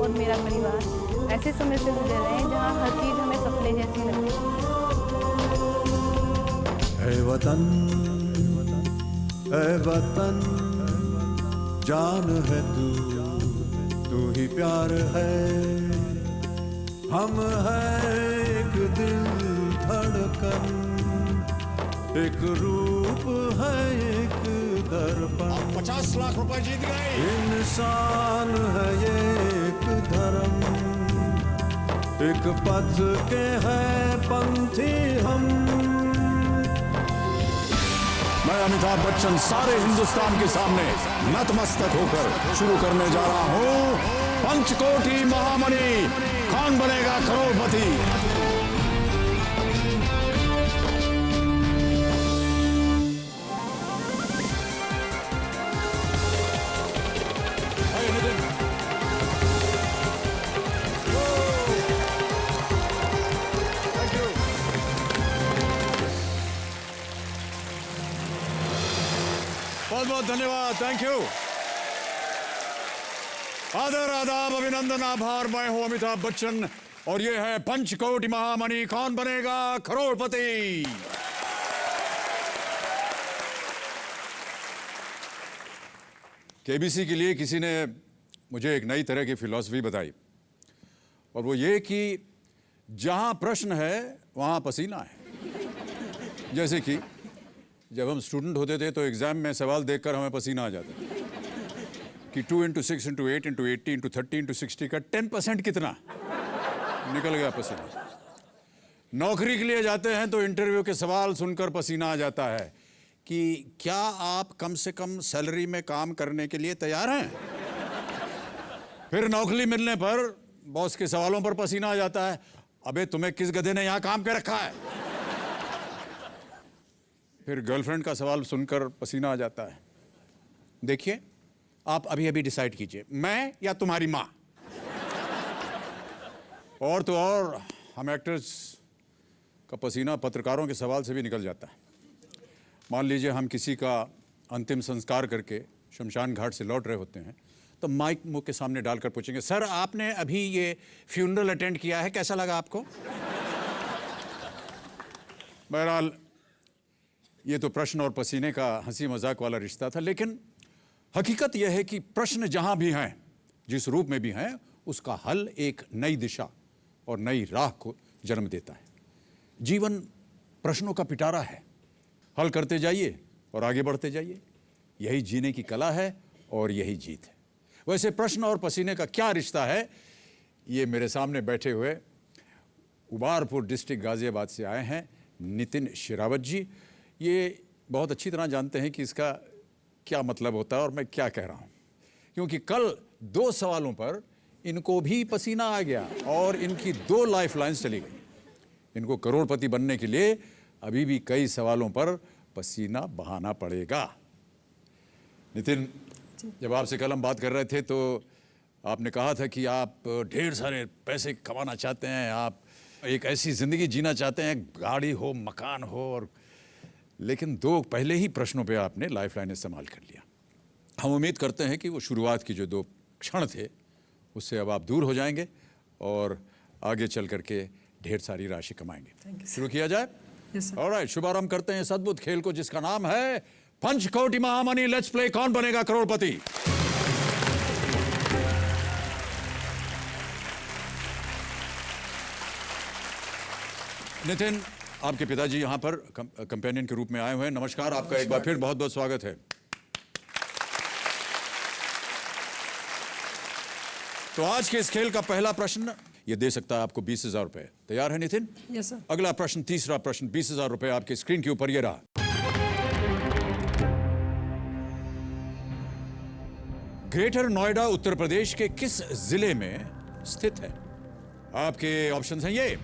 और मेरा परिवार ऐसे समय से गुजर रहे हैं जहाँ हर चीज़ हमें सपने जैसी लगती है। ऐ वतन, ऐ वतन, जान है तू ही प्यार है, हम है एक दिल धड़कन, एक रूप है एक दर्पण। आप 50 लाख रुपए जीत गए। इंसान है एक धर्म, एक पथ के है पंथी हम। मैं अमिताभ बच्चन सारे हिंदुस्तान के सामने नतमस्तक होकर शुरू करने जा रहा हूं पंचकोटी महामणि कौन बनेगा करोड़पति। बहुत बहुत धन्यवाद, थैंक यू। आदर आदाब अभिनंदन आभार। मैं हूं अमिताभ बच्चन और ये है पंचकोटि महामणि कौन बनेगा करोड़पति। केबीसी के लिए किसी ने मुझे एक नई तरह की फिलॉसफी बताई और वो ये कि जहां प्रश्न है वहां पसीना है। जैसे कि जब हम स्टूडेंट होते थे तो एग्जाम में सवाल देखकर हमें पसीना आ जाता था कि 2 × 6 × 8 × 80 × 30 × 60 का 10% कितना निकल गया पसीना। नौकरी के लिए जाते हैं तो इंटरव्यू के सवाल सुनकर पसीना आ जाता है कि क्या आप कम से कम सैलरी में काम करने के लिए तैयार हैं। फिर नौकरी मिलने पर बॉस के सवालों पर पसीना आ जाता है, अबे तुम्हें किस गधे ने यहां काम कर रखा है। फिर गर्लफ्रेंड का सवाल सुनकर पसीना आ जाता है। देखिए आप अभी अभी डिसाइड कीजिए, मैं या तुम्हारी माँ। और तो और हम एक्टर्स का पसीना पत्रकारों के सवाल से भी निकल जाता है। मान लीजिए हम किसी का अंतिम संस्कार करके शमशान घाट से लौट रहे होते हैं तो माइक मुंह के सामने डालकर पूछेंगे, सर आपने अभी ये फ्यूनरल अटेंड किया है, कैसा लगा आपको। बहरहाल ये तो प्रश्न और पसीने का हंसी मजाक वाला रिश्ता था, लेकिन हकीकत यह है कि प्रश्न जहां भी हैं, जिस रूप में भी हैं, उसका हल एक नई दिशा और नई राह को जन्म देता है। जीवन प्रश्नों का पिटारा है, हल करते जाइए और आगे बढ़ते जाइए। यही जीने की कला है और यही जीत है। वैसे प्रश्न और पसीने का क्या रिश्ता है, ये मेरे सामने बैठे हुए उबारपुर डिस्ट्रिक्ट गाजियाबाद से आए हैं नितिन शेरावत जी। ये बहुत अच्छी तरह जानते हैं कि इसका क्या मतलब होता है और मैं क्या कह रहा हूँ, क्योंकि कल 2 सवालों पर इनको भी पसीना आ गया और इनकी 2 लाइफ लाइन्स चली गई। इनको करोड़पति बनने के लिए अभी भी कई सवालों पर पसीना बहाना पड़ेगा। नितिन, जब आपसे कल हम बात कर रहे थे तो आपने कहा था कि आप ढेर सारे पैसे कमाना चाहते हैं, आप एक ऐसी ज़िंदगी जीना चाहते हैं, गाड़ी हो, मकान हो, और लेकिन 2 पहले ही प्रश्नों पे आपने लाइफ लाइन इस्तेमाल कर लिया। हम उम्मीद करते हैं कि वो शुरुआत की जो 2 क्षण थे उससे अब आप दूर हो जाएंगे और आगे चल करके ढेर सारी राशि कमाएंगे। शुरू किया जाए? ऑलराइट, शुभारंभ करते हैं इस अद्भुत खेल को जिसका नाम है पंचकोटि महामणि। लेट्स प्ले कौन बनेगा करोड़पति। नितिन, आपके पिताजी यहां पर कंपेनियन के रूप में आए हुए हैं। नमस्कार, आपका एक बार फिर बहुत बहुत स्वागत है। तो आज के इस खेल का पहला प्रश्न ये दे सकता है आपको 20,000 रुपए। तैयार है नितिन? Yes sir. अगला प्रश्न, तीसरा प्रश्न, 20,000 रुपए आपके स्क्रीन के ऊपर ये रहा। ग्रेटर नोएडा उत्तर प्रदेश के किस जिले में स्थित है? आपके ऑप्शंस हैं ये: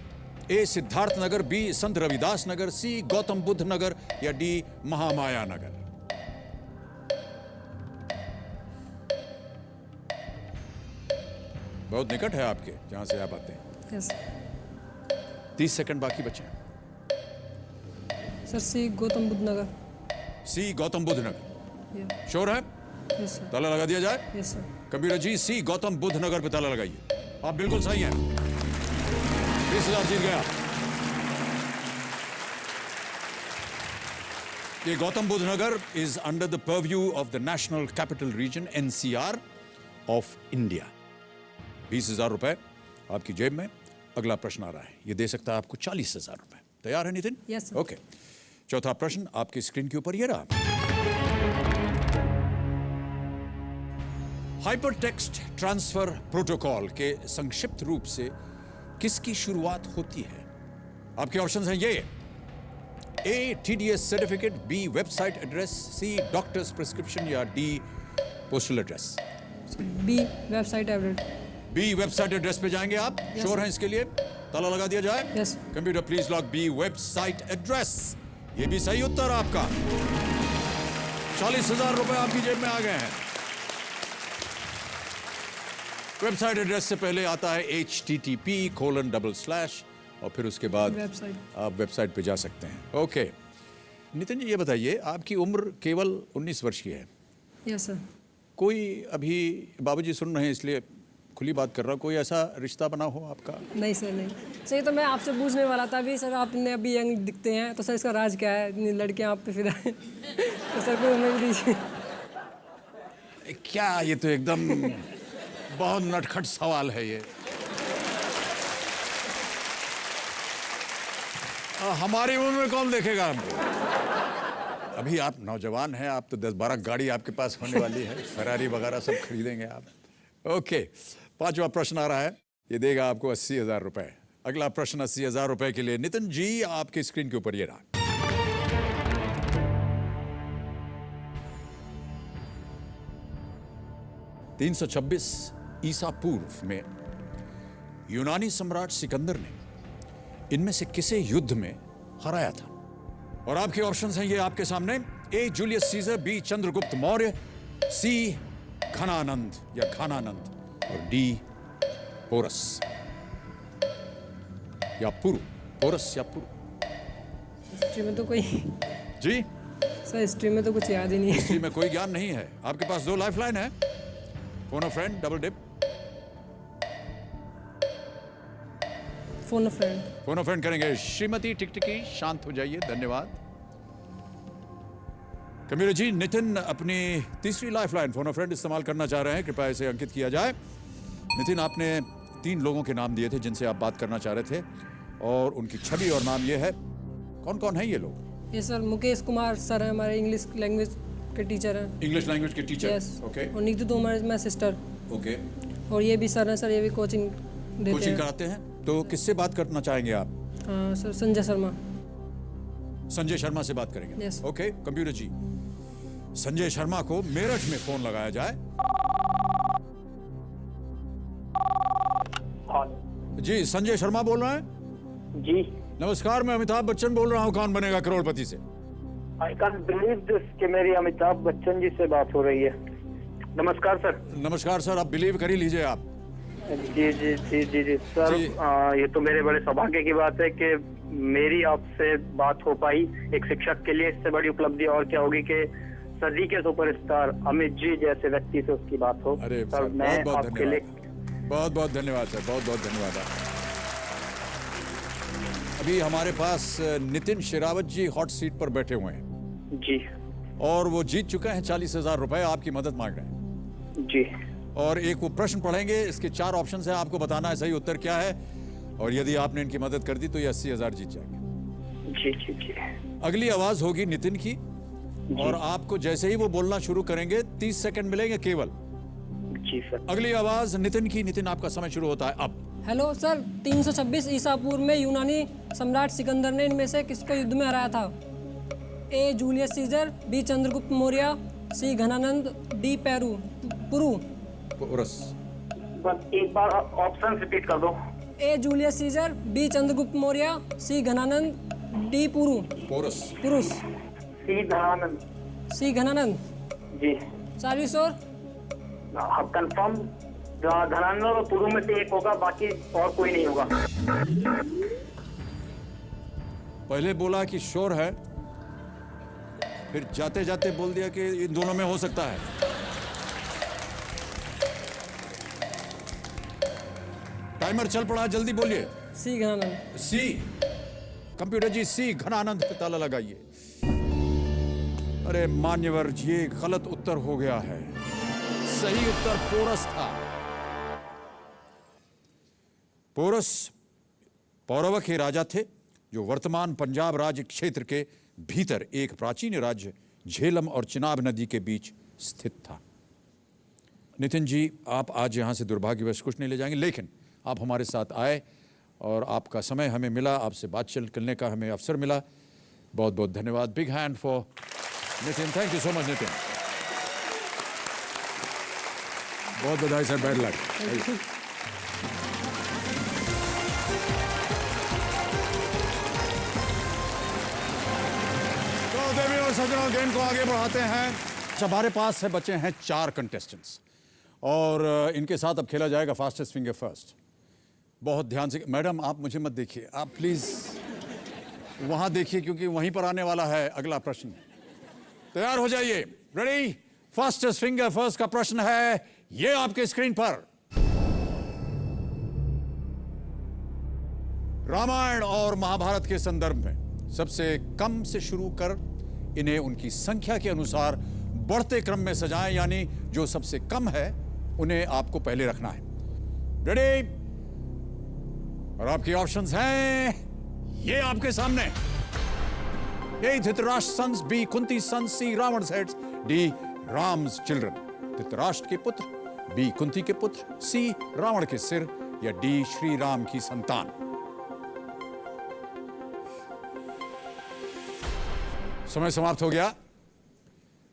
ए सिद्धार्थ नगर, बी संत रविदास नगर, सी गौतम बुद्ध नगर या डी महामाया नगर। बहुत निकट है आपके जहां से आप आते हैं। यस 30 सेकंड बाकी बचे हैं। सर, सी गौतम बुद्ध नगर। सी गौतम बुद्ध नगर, या श्योर है? Yes sir. ताला लगा दिया जाए। Yes sir. कंप्यूटर जी सी गौतम बुद्ध नगर पे ताला लगाइए। आप बिल्कुल सही हैं। 20,000 जीत गया। ये Gautam Buddh Nagar is under the purview of the national capital region NCR of India. 20,000 रुपए आपकी जेब में। अगला प्रश्न आ रहा है, ये दे सकता है आपको 40,000 रुपए। तैयार है नितिन? Yes sir. ओके। चौथा प्रश्न आपकी स्क्रीन के ऊपर ये रहा। हाइपरटेक्स्ट ट्रांसफर प्रोटोकॉल के संक्षिप्त रूप से किसकी शुरुआत होती है? आपके ऑप्शंस हैं ये: A TDS certificate, B website address, C doctor's prescription या D postal address. B website address. B website address पे जाएंगे आप? Yes, sure sir. हैं इसके लिए? ताला लगा दिया जाए। Yes. Computer please lock B website address. ये भी सही उत्तर आपका। 40,000 रुपए आपकी जेब में आ गए हैं। वेबसाइट एड्रेस से पहले आता है http:// और फिर उसके बाद वेबसाइट। आप वेबसाइट पे जा सकते हैं। ओके नितिन जी, ये बताइए, आपकी उम्र केवल 19 वर्ष की है। Yes sir. कोई अभी बाबूजी सुन रहे हैं इसलिए खुली बात कर रहा हूँ, कोई ऐसा रिश्ता बना हो आपका? नहीं सर, नहीं सर। ये तो मैं आपसे पूछने वाला था अभी सर, आपने अभी यंग दिखते हैं तो सर इसका राज क्या है? इतनी लड़कियां आप पे फिदा हैं तो सर कोई हमें भी दीजिए। क्या ये तो एकदम बहुत नटखट सवाल है ये। हमारी उम्र में कौन देखेगा हमको? अभी आप नौजवान हैं, आप तो 10-12 गाड़ी आपके पास होने वाली है, फरारी वगैरह सब खरीदेंगे आप। ओके, पांचवा प्रश्न आ रहा है, ये देगा आपको 80,000 रुपए। अगला प्रश्न 80,000 रुपए के लिए नितिन जी आपकी स्क्रीन के ऊपर ये रहा। 326 ईसा पूर्व में यूनानी सम्राट सिकंदर ने इनमें से किसे युद्ध में हराया था? और आपके ऑप्शंस हैं ये आपके सामने: A Julius Caesar, B Chandragupta Maurya, C Ghanananda या खानानंद और D पोरस या पुरु। पोरस या पुरु? हिस्ट्री में तो कोई जी सर, हिस्ट्री में तो कुछ याद ही नहीं है। हिस्ट्री में कोई ज्ञान नहीं है। आपके पास 2 लाइफलाइन है, phone a friend, double dip. Phone a friend. Phone a friend करेंगे। श्रीमती टिकटिकी शांत हो जाइए, धन्यवाद। कबीर जी, नितिन अपनी तीसरी लाइफलाइन फोन अ फ्रेंड इस्तेमाल करना चाह रहे हैं, कृपया इसे अंकित किया जाए। नितिन, आपने 3 लोगों के नाम दिए थे जिनसे आप बात करना चाह रहे थे और उनकी छवि और नाम ये है। कौन कौन है ये लोग? ये सर मुकेश कुमार सर हैं, हमारे इंग्लिश लैंग्वेज के टीचर हैं। इंग्लिश लैंग्वेज के टीचर। यस। ओके और नीतू तोमर मैं सिस्टर। ओके। और ये भी सर हैं सर, ये भी कोचिंग देते कोचिंग हैं। कराते हैं। तो किससे बात करना चाहेंगे आप? हाँ सर, संजय शर्मा। संजय शर्मा से बात करेंगे। Yes. ओके कंप्यूटर जी, संजय शर्मा को मेरठ में फोन लगाया जाए। जी संजय शर्मा बोल रहे हैं? जी। नमस्कार, मैं अमिताभ बच्चन बोल रहा हूँ, कौन बनेगा करोड़पति से। आई कैन बिलीव दिस कि मेरी अमिताभ बच्चन जी से बात हो रही है। नमस्कार सर। नमस्कार सर, आप बिलीव कर ही लीजिए आप। जी जी जी जी जी सर, जी। ये तो मेरे बड़े सौभाग्य की बात है कि मेरी आपसे बात हो पाई। एक शिक्षक के लिए इससे बड़ी उपलब्धि और क्या होगी कि सदी के सुपरस्टार अमित जी जैसे व्यक्ति से उसकी बात हो। अरे सर, सर, मैं बहुत बहुत आपके लिए धन्यवाद। बहुत बहुत धन्यवाद सर, बहुत बहुत धन्यवाद। अभी हमारे पास नितिन शेरावत जी हॉट सीट पर बैठे हुए हैं जी और वो जीत चुके हैं 40,000 रुपए, आपकी मदद मांग रहे हैं। जी और एक वो प्रश्न पढ़ेंगे, इसके 4 ऑप्शन है, आपको बताना है सही उत्तर क्या है। और यदि आपने इनकी मदद कर दी तो ये 80,000 जीत जाएंगे। जी जी जी अगली आवाज होगी नितिन की और आपको जैसे ही वो बोलना शुरू करेंगे 30 सेकंड मिलेंगे केवल। जी सर। अगली आवाज नितिन की। नितिन, आपका समय शुरू होता है अब। हेलो सर, 326 ईसा पूर्व में यूनानी सम्राट सिकंदर ने इनमें से किसको युद्ध में हराया था? A Julius Caesar, B Chandragupta Maurya, C Ghananand, D Puru. Porus. बस एक बार ऑप्शन रिपीट कर दो। A Julius Caesar, B Chandragupta Maurya, C Ghananand, D Porus. पुरुष। सी धनानंद। सी घनानंद। जी सारी श्योर? आप कंफर्म? धनानंद और पुरु में से एक होगा, बाकी और कोई नहीं होगा। पहले बोला कि श्योर है, फिर जाते जाते बोल दिया कि इन दोनों में हो सकता है। टाइमर चल पड़ा, जल्दी बोलिए। सी घनानंद। सी। कंप्यूटर जी सी घनानंद पे ताला लगाइए। अरे मान्यवर, ये गलत उत्तर हो गया है। सही उत्तर पोरस था। पोरस पौरव के राजा थे जो वर्तमान पंजाब राज्य क्षेत्र के भीतर एक प्राचीन राज्य झेलम और चिनाब नदी के बीच स्थित था। नितिन जी, आप आज यहां से दुर्भाग्यवश कुछ नहीं ले जाएंगे, लेकिन आप हमारे साथ आए और आपका समय हमें मिला, आपसे बातचीत करने का हमें अवसर मिला। बहुत बहुत धन्यवाद। Big hand for Nitin. Thank you so much Nitin. बहुत बधाई सर। Bad luck. तो देवियों और सज्जनों, गेम को आगे बढ़ाते हैं। हमारे पास है बचे हैं 4 कंटेस्टेंट्स और इनके साथ अब खेला जाएगा फास्टेस्ट फिंगर फर्स्ट। बहुत ध्यान से। मैडम, आप मुझे मत देखिए, आप प्लीज वहां देखिए, क्योंकि वहीं पर आने वाला है अगला प्रश्न। तैयार हो जाइए। रेडी? फास्टेस्ट फिंगर फर्स्ट का प्रश्न है ये आपके स्क्रीन पर। रामायण और महाभारत के संदर्भ में सबसे कम से शुरू कर इन्हें उनकी संख्या के अनुसार बढ़ते क्रम में सजाएं, यानी जो सबसे कम है उन्हें आपको पहले रखना है। रेडी? और आपके ऑप्शंस हैं ये आपके सामने। A Dhritarashtra sons, B Kunti sons, C रावण's heads, D Ram's children. Dhritarashtra के पुत्र, बी कुंती के पुत्र, सी रावण के सिर, या डी श्री राम की संतान। समय समाप्त हो गया।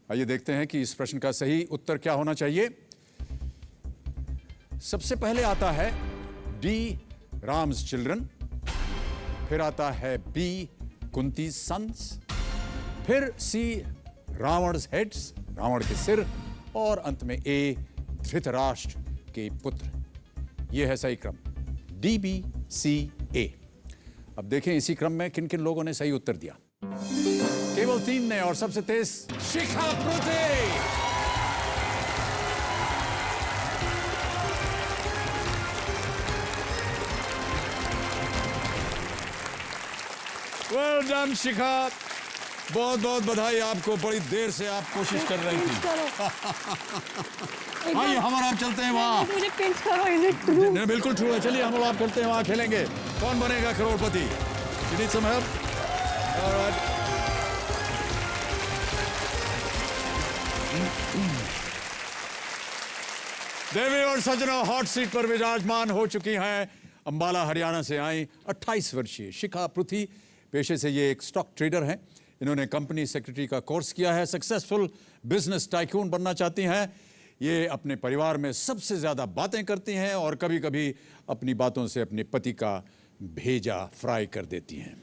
आइए देखते हैं कि इस प्रश्न का सही उत्तर क्या होना चाहिए। सबसे पहले आता है डी राम्स चिल्ड्रन, फिर आता है बी कुंती सन्स, फिर सी रावण's हेड्स, रावण के सिर, और अंत में ए धृतराष्ट्र के पुत्र। यह है सही क्रम, डी बी सी ए। अब देखें इसी क्रम में किन किन लोगों ने सही उत्तर दिया। केवल 3 ने, और सबसे तेज शिखा पृथ्वी। वेल डन शिखा, बहुत बहुत बधाई आपको। बड़ी देर से आप कोशिश कर रही थी। आइए हम और आप चलते हैं वहां। मुझे पिंच करो, इज इट ट्रू? नहीं, बिल्कुल ट्रू है। चलिए हम और आप करते हैं वहां, खेलेंगे कौन बनेगा करोड़पति। You need some help? All right. देवी और सज्जनों, हॉट सीट पर विराजमान हो चुकी हैं अंबाला हरियाणा से आई 28 वर्षीय शिखा पृथ्वी। पेशे से ये एक स्टॉक ट्रेडर हैं। इन्होंने कंपनी सेक्रेटरी का कोर्स किया है। सक्सेसफुल बिजनेस टाइकून बनना चाहती हैं। ये अपने परिवार में सबसे ज्यादा बातें करती हैं और कभी कभी अपनी बातों से अपने पति का भेजा फ्राई कर देती हैं।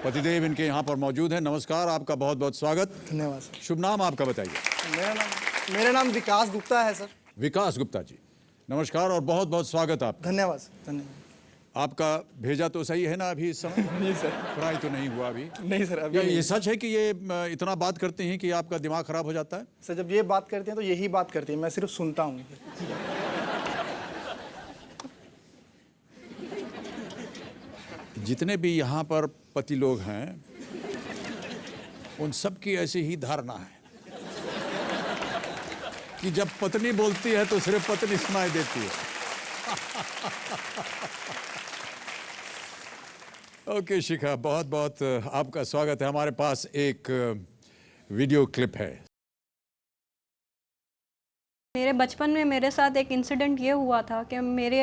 पतिदेव इनके यहाँ पर मौजूद हैं। नमस्कार, आपका बहुत बहुत स्वागत। धन्यवाद सर। शुभ नाम आपका बताइए। मेरा नाम विकास गुप्ता है सर। विकास गुप्ता जी, नमस्कार और बहुत बहुत स्वागत आप। धन्यवाद सर। धन्यवाद। आपका भेजा तो सही है ना अभी इस समय? नहीं सर। फ्राई तो नहीं हुआ अभी? नहीं सर, अभी या नहीं। ये सच है कि ये इतना बात करते हैं कि आपका दिमाग खराब हो जाता है? सर जब ये बात करते हैं तो यही बात करती है, मैं सिर्फ सुनता हूँ। जितने भी यहाँ पर पति लोग हैं उन सब की ऐसी ही धारणा है कि जब पत्नी बोलती है तो सिर्फ पत्नी सुनाई देती है। ओके शिखा, बहुत बहुत आपका स्वागत है। हमारे पास एक वीडियो क्लिप है। मेरे बचपन में मेरे साथ एक इंसिडेंट ये हुआ था कि मेरे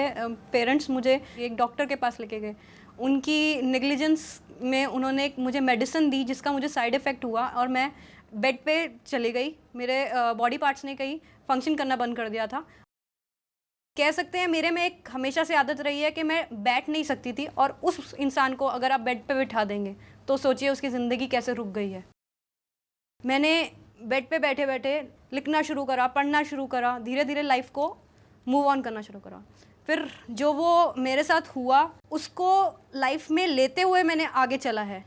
पेरेंट्स मुझे एक डॉक्टर के पास लेके गए। उनकी नेग्लिजेंस में उन्होंने मुझे मेडिसिन दी जिसका मुझे साइड इफ़ेक्ट हुआ और मैं बेड पे चली गई। मेरे बॉडी पार्ट्स ने कहीं फंक्शन करना बंद कर दिया था। कह सकते हैं मेरे में एक हमेशा से आदत रही है कि मैं बैठ नहीं सकती थी, और उस इंसान को अगर आप बेड पे बिठा देंगे तो सोचिए उसकी ज़िंदगी कैसे रुक गई है। मैंने बेड पे बैठे बैठे लिखना शुरू करा, पढ़ना शुरू करा, धीरे धीरे लाइफ को मूव ऑन करना शुरू करा। फिर जो वो मेरे साथ हुआ उसको लाइफ में लेते हुए मैंने आगे चला है।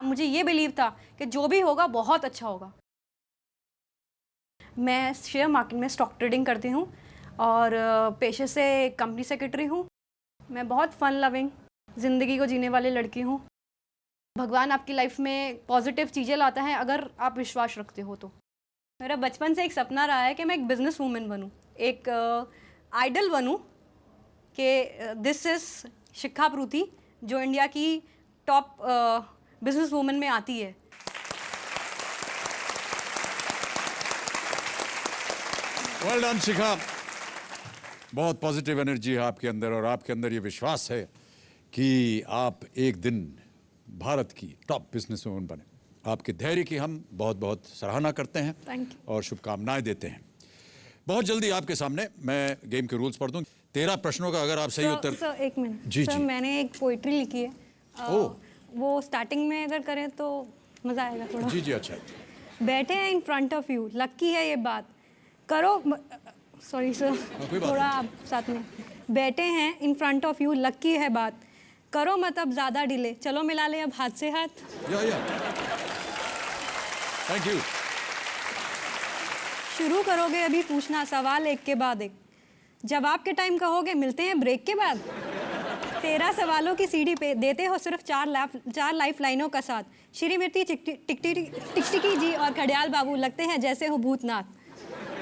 मुझे ये बिलीव था कि जो भी होगा बहुत अच्छा होगा। मैं शेयर मार्केट में स्टॉक ट्रेडिंग करती हूँ। और पेशे से कंपनी सेक्रेटरी हूँ। मैं बहुत फन लविंग ज़िंदगी को जीने वाली लड़की हूँ। भगवान आपकी लाइफ में पॉजिटिव चीज़ें लाता है अगर आप विश्वास रखते हो तो। मेरा बचपन से एक सपना रहा है कि मैं एक बिज़नेस वूमेन बनूँ, एक आइडल बनूँ कि दिस इज़ शिखा प्रूति जो इंडिया की टॉप बिजनेस वूमेन में आती है। वेल डन शिखा, बहुत पॉजिटिव एनर्जी है आपके अंदर और आपके अंदर ये विश्वास है कि आप एक दिन भारत की टॉप बिजनेस वूमेन बने। आपके धैर्य की हम बहुत बहुत सराहना करते हैं Thank you. और शुभकामनाएं देते हैं। बहुत जल्दी आपके सामने मैं गेम के रूल्स पढ़ दूं। 13 प्रश्नों का अगर आप सही उत्तर सर एक मिनट जी, सर जी। मैंने एक पोइट्री लिखी है। ओह। वो स्टार्टिंग में अगर करें तो मज़ा आएगा थोड़ा। जी जी अच्छा। बैठे हैं in front of you, lucky है ये बात करो। सॉरी सर, कोई बात थोड़ा आप साथ में। बैठे हैं in front of you, lucky है बात करो मत अब ज़्यादा डिले, चलो मिला ले अब हाथ से हाथ। या थैंक यू। शुरू करोगे अभी पूछना सवाल एक के बाद एक, जवाब के टाइम कहोगे मिलते हैं ब्रेक के बाद। 13 सवालों की सीढ़ी पे देते हो सिर्फ 4 लाइफ लाइनों का साथ। श्रीमती टिकटिकी जी और खड़ियाल बाबू लगते हैं जैसे हो भूतनाथ।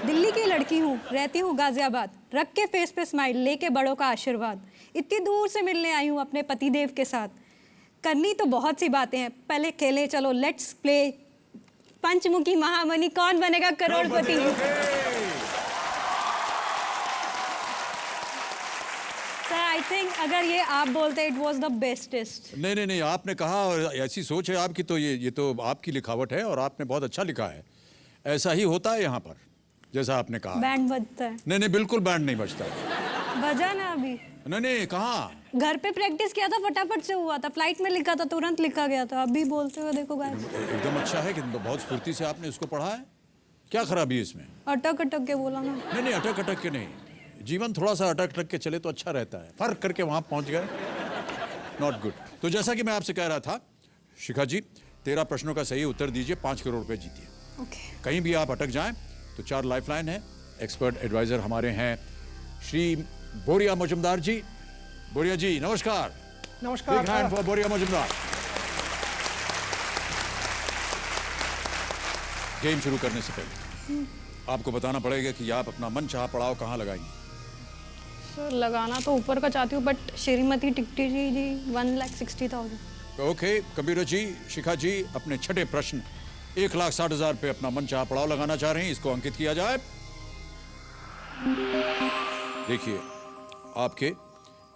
दिल्ली की लड़की हूँ, रहती हूँ गाजियाबाद, रख के फेस पे स्माइल लेके बड़ों का आशीर्वाद। इतनी दूर से मिलने आई हूँ अपने पतिदेव के साथ। करनी तो बहुत सी बातें हैं, पहले खेले चलो लेट्स प्ले। पंचमुखी महामणि कौन बनेगा करोड़पति। सर आई थिंक अगर ये आप बोलते इट वाज द बेस्टेस्ट। नहीं, आपने कहा और ऐसी सोच है आपकी तो ये तो आपकी लिखावट है और आपने बहुत अच्छा लिखा है। ऐसा ही होता है यहाँ पर जैसा आपने कहा। बैंड बजता है। नहीं, बिल्कुल बैंड नहीं बजता। बजा ना अभी। नहीं, कहाँ? घर पे प्रैक्टिस किया था, फटाफट से हुआ था, फ्लाइट में लिखा था, तुरंत लिखा गया था। अभी बोलते हुए देखो गाइस। एकदम अच्छा है कि बहुत स्फूर्ति से आपने इसको पढ़ा है। क्या खराबी है इसमें? अटक अटक के बोला ना। नहीं, अटक अटक के नहीं। जीवन थोड़ा सा अटक अटक के चले तो अच्छा रहता है। फर्क करके वहां पहुंच गए, नॉट गुड। तो जैसा कि मैं आपसे कह रहा था शिखा जी, 13 प्रश्नों का सही उत्तर दीजिए, 5 करोड़ रुपए जीतिए। ओके। कहीं भी आप अटक जाएं तो 4 लाइफलाइन है। एक्सपर्ट एडवाइजर हमारे हैं श्री बोरिया मजुमदार जी। बोरिया जी नमस्कार। नमस्कार। बिग हैंड फॉर बोरिया मजुमदार। गेम शुरू करने से पहले आपको बताना पड़ेगा कि आप अपना मनचाहा पड़ाव कहाँ लगाएंगे। सर लगाना तो ऊपर का चाहती हूँ but Shrimati Tiktiki ji 1,60,000। Okay computer ji, Shikha ji अपने छठे प्रश्न 1,60,000 पे अपना मनचाहा पड़ाव लगाना चाह रहे हैं। इसको अंकित किया जाए। देखिए आपके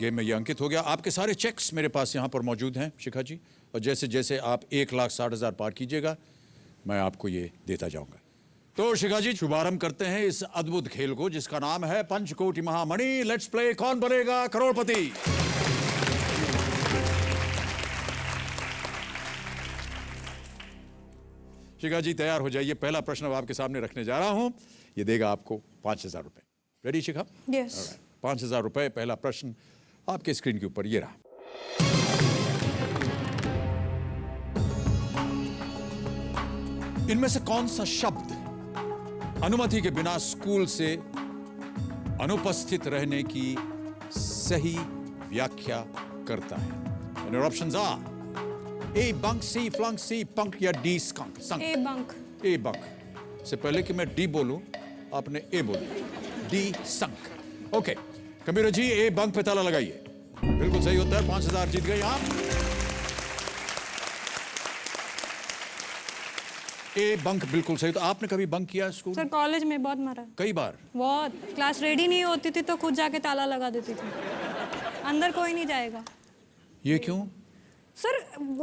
गेम में ये अंकित हो गया। आपके सारे चेक्स मेरे पास यहाँ पर मौजूद हैं शिखा जी, और जैसे जैसे आप 1,60,000 पार कीजिएगा मैं आपको ये देता जाऊंगा। तो शिखा जी शुभारंभ करते हैं इस अद्भुत खेल को जिसका नाम है पंचकोटि महामणि। लेट्स प्ले कौन बनेगा करोड़पति। शिखा जी तैयार हो जाइए। पहला प्रश्न अब आपके सामने रखने जा रहा हूं, ये देगा आपको 5,000 रुपए। रेडी शिखा? यस। 5,000 रुपए। पहला प्रश्न आपके स्क्रीन के ऊपर ये रहा। इनमें से कौन सा शब्द अनुमति के बिना स्कूल से अनुपस्थित रहने की सही व्याख्या करता है? ऑप्शंस आर ए बंक, सी फ्लंक, सी पंक या डी स्कंक। ए बंक। ए बंक से पहले कि मैं डी बोलूं आपने ए बोला। डी संक। ओके कंप्यूटर जी ए बंक पे ताला लगाइए। बिल्कुल सही होता है। 5,000 जीत गए आप। ए बंक बिल्कुल सही। तो आपने कभी बंक किया स्कूल? सर कॉलेज में बहुत मारा। कई बार। बहुत। क्लास रेडी नहीं होती थी तो खुद जाके ताला लगा देती थी, अंदर कोई नहीं जाएगा। ये क्यों? सर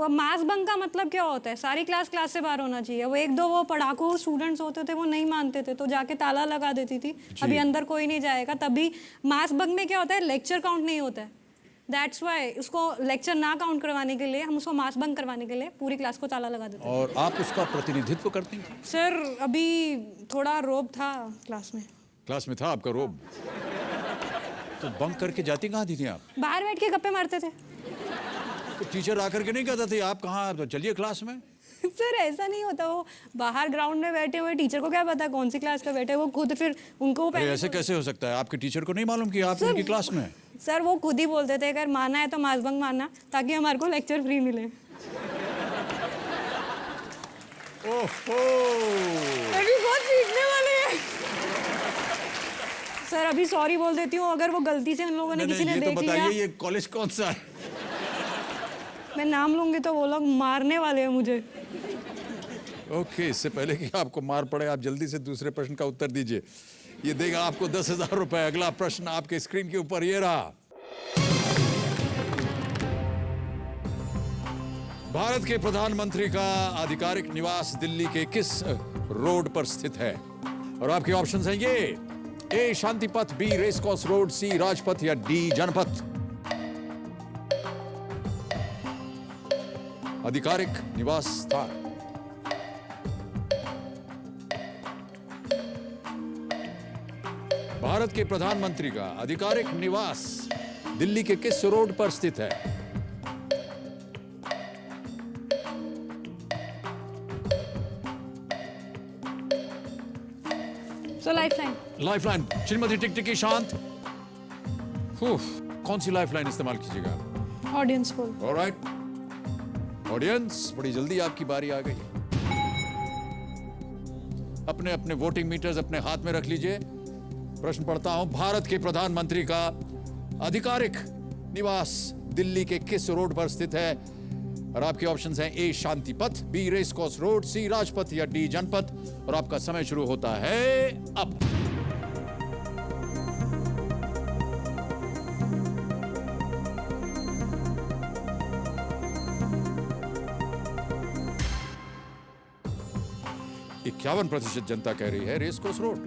मास बंक का मतलब क्या होता है? सारी क्लास से बाहर होना चाहिए। वो 1-2 वो पढ़ाकू स्टूडेंट्स होते थे, वो नहीं मानते थे तो जाके ताला लगा देती थी। अभी अंदर कोई नहीं जाएगा। तभी मास बंक में क्या होता है, लेक्चर काउंट नहीं होता है। दैट्स वाई उसको लेक्चर ना काउंट करवाने के लिए, हम उसको मास बंक करवाने के लिए पूरी क्लास को ताला लगा देते हैं। और आप उसका प्रतिनिधित्व करती हैं? सर अभी थोड़ा रोब था क्लास में। क्लास में था आपका रोब? तो बंक करके जाती कहाँ थी आप? बाहर बैठ के गप्पे मारते थे। तो टीचर आकर के नहीं कहता थे आप कहाँ, तो चलिए क्लास में? सर ऐसा नहीं होता, वो बाहर ग्राउंड में बैठे हुए, टीचर को क्या पता कौन सी क्लास का बैठे, वो खुद फिर उनको अरे ऐसे कैसे हो सकता है? आपके टीचर को नहीं मालूम कि आप सर- उनकी क्लास में हैं? सर वो खुद ही बोलते थे अगर मारना है तो मास बंक मारना, ताकि हमारे को लेक्चर फ्री मिले। ओहो, अभी बहुत सीखने वाले हैं। सर अभी सॉरी बोल देती हूँ, अगर वो गलती से उन लोगों ने किसी ने ये तो देख लिया, बताइए ये कॉलेज कौन सा है? मैं नाम लूंगी तो वो लोग मारने वाले हैं मुझे। ओके, इससे पहले कि आपको मार पड़े, आप जल्दी से दूसरे प्रश्न का उत्तर दीजिए। ये देगा आपको 10,000 रुपए। अगला प्रश्न आपके स्क्रीन के ऊपर ये रहा। भारत के प्रधानमंत्री का आधिकारिक निवास दिल्ली के किस रोड पर स्थित है? और आपके ऑप्शंस हैं ये: ए शांति पथ, बी रेस कोर्स रोड, सी राजपथ या डी जनपथ। आधिकारिक निवास स्थान। भारत के प्रधानमंत्री का आधिकारिक निवास दिल्ली के किस रोड पर स्थित है? सो लाइफलाइन। लाइफलाइन। श्रीमती टिकटिकी शांत। कौन सी लाइफलाइन इस्तेमाल कीजिएगा आप? Audience poll. ऑलराइट ऑडियंस, बड़ी जल्दी आपकी बारी आ गई। अपने अपने वोटिंग मीटर्स अपने हाथ में रख लीजिए। प्रश्न पढ़ता हूं, भारत के प्रधानमंत्री का आधिकारिक निवास दिल्ली के किस रोड पर स्थित है? और आपके ऑप्शंस हैं ए शांति पथ, बी रेस कोर्स रोड, सी राजपथ या डी जनपथ। और आपका समय शुरू होता है अब। इक्यावन % जनता कह रही है रेस कोर्स रोड,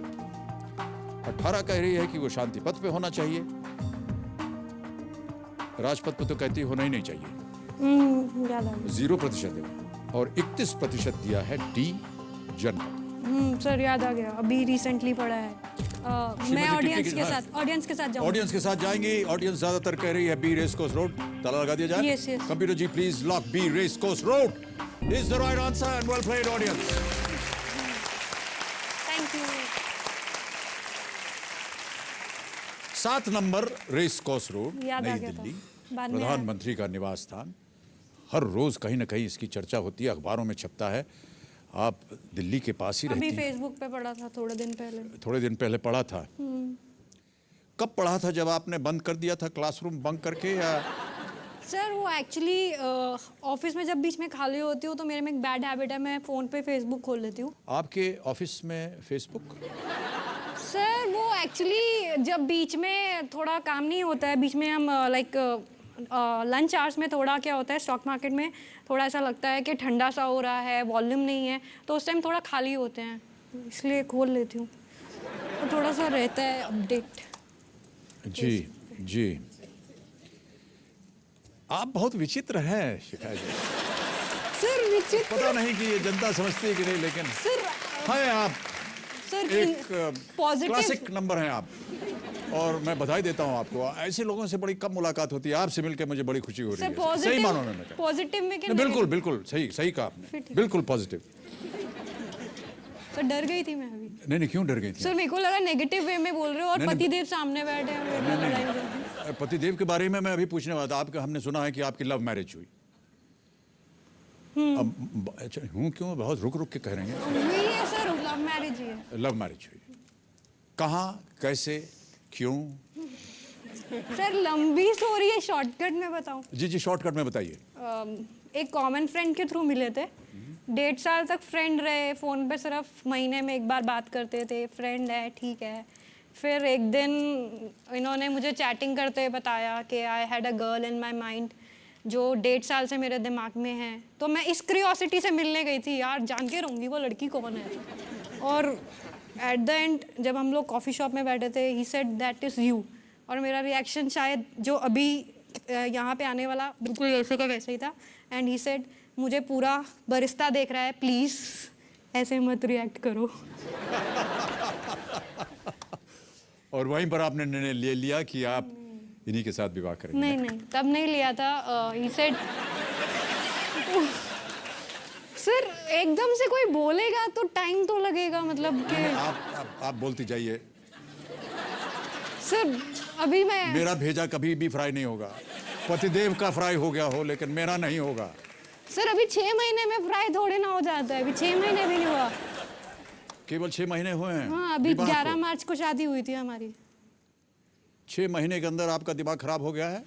18 कह रही है कि वो शांति पथ पे होना चाहिए, राजपथ पे तो कहती होना ही नहीं चाहिए, याद आ 0% है। और 31% दिया है डी जनपथ। गया। सर याद आ गया, अभी रिसेंटली पढ़ा है। मैं ऑडियंस के साथ जाऊंगी। ऑडियंस के साथ जाएंगी। ऑडियंस ज्यादातर कह रही है बी रेस कोर्स रोड। ताला लगा दिया जाए। Yes, yes. Computer ji please lock B race course road is the right answer and well played audience. Thank you. 7 number race course road, याद आ नई गया था। दिल्ली, बाद में प्रधानमंत्री का निवास स्थान। हर रोज कहीं ना कहीं इसकी चर्चा होती है, अखबारों में छपता है। आप दिल्ली के पास ही अभी रहती हैं। फेसबुक पे पढ़ा था थोड़े दिन पहले। थोड़े दिन पहले पढ़ा था। कब पढ़ा था? जब आपने बंद कर दिया था क्लासरूम बंक करके, या सर वो एक्चुअली ऑफिस में जब बीच में खाली होती हूँ तो मेरे में एक बैड हैबिट है, मैं फ़ोन पे फेसबुक खोल लेती हूँ। आपके ऑफिस में फेसबुक? सर वो एक्चुअली जब बीच में थोड़ा काम नहीं होता है, बीच में हम लाइक लंच आवर्स में थोड़ा क्या होता है, स्टॉक मार्केट में थोड़ा ऐसा लगता है कि ठंडा सा हो रहा है, वॉल्यूम नहीं है, तो उस टाइम थोड़ा खाली होते हैं, इसलिए खोल लेती हूँ, तो थोड़ा सा रहता है अपडेट। जी जी, आप बहुत विचित्र हैं शिखा जी। सर विचित्र। पता नहीं कि ये जनता समझती है कि नहीं, लेकिन सर हैं आप सर एक पॉजिटिव क्लासिक नंबर हैं आप। और मैं बधाई देता हूं आपको, ऐसे लोगों से बड़ी कम मुलाकात होती है। आपसे मिलकर मुझे बड़ी खुशी हो रही है। सही मानो में मैं कहता हूं। पॉजिटिव में क्या? बिल्कुल बिल्कुल सही सही कहा आपने, बिल्कुल पॉजिटिव। सर डर गई थी मैं अभी। नहीं नहीं, क्यों डर गई थी? सर मेरे को लगा नेगेटिव वे में बोल रहे हो और नहीं, नहीं। पतिदेव सामने बैठे हैं, मेरे को लड़ाई हो गई। पतिदेव के बारे में मैं अभी पूछने वाला था। आपका हमने सुना है कि आपकी लव मैरिज हुई। अब अच्छा, हूँ क्यों बहुत रुक रुक के कह रहे हैं? हुई है सर, लव मैरिज ही है। लव मैरिज हुई। कहाँ, कैसे, क्यों? सर लंबी स्टोरी है, शॉर्टकट में बताऊं? जी जी, शॉर्टकट में बताइए। एक कॉमन फ्रेंड के थ्रू मिले थे, 1.5 साल तक फ्रेंड रहे, फ़ोन पे सिर्फ महीने में एक बार बात करते थे, फ्रेंड है ठीक है। फिर एक दिन इन्होंने मुझे चैटिंग करते बताया कि I had a girl in my mind जो 1.5 साल से मेरे दिमाग में है। तो मैं इस क्यूरियोसिटी से मिलने गई थी, यार जान के रहूँगी वो लड़की कौन है। और एट द एंड जब हम लोग कॉफ़ी शॉप में बैठे थे, he said that is you. और मेरा रिएक्शन शायद जो अभी यहाँ पे आने वाला बिल्कुल ऐसे का वैसे ही था। एंड ही सेड मुझे पूरा बरिस्ता देख रहा है, प्लीज़ ऐसे मत रिएक्ट करो। और वहीं पर आपने निर्णय ले लिया कि आप इन्हीं के साथ विवाह करेंगे? नहीं नहीं, तब नहीं लिया था। ही सेड सर एकदम से कोई बोलेगा तो टाइम तो लगेगा, मतलब कि आप बोलती जाइए। सर अभी मैं मेरा भेजा कभी भी फ्राई नहीं होगा। पतिदेव का फ्राई हो गया हो लेकिन मेरा नहीं होगा। सर अभी 6 महीने में फ्राई थोड़े ना हो जाता है, अभी 6 महीने भी नहीं हुआ। केवल 6 महीने हुए हैं। हाँ अभी विवाह को। 11 मार्च को शादी हुई थी हमारी। 6 महीने के अंदर आपका दिमाग खराब हो गया है?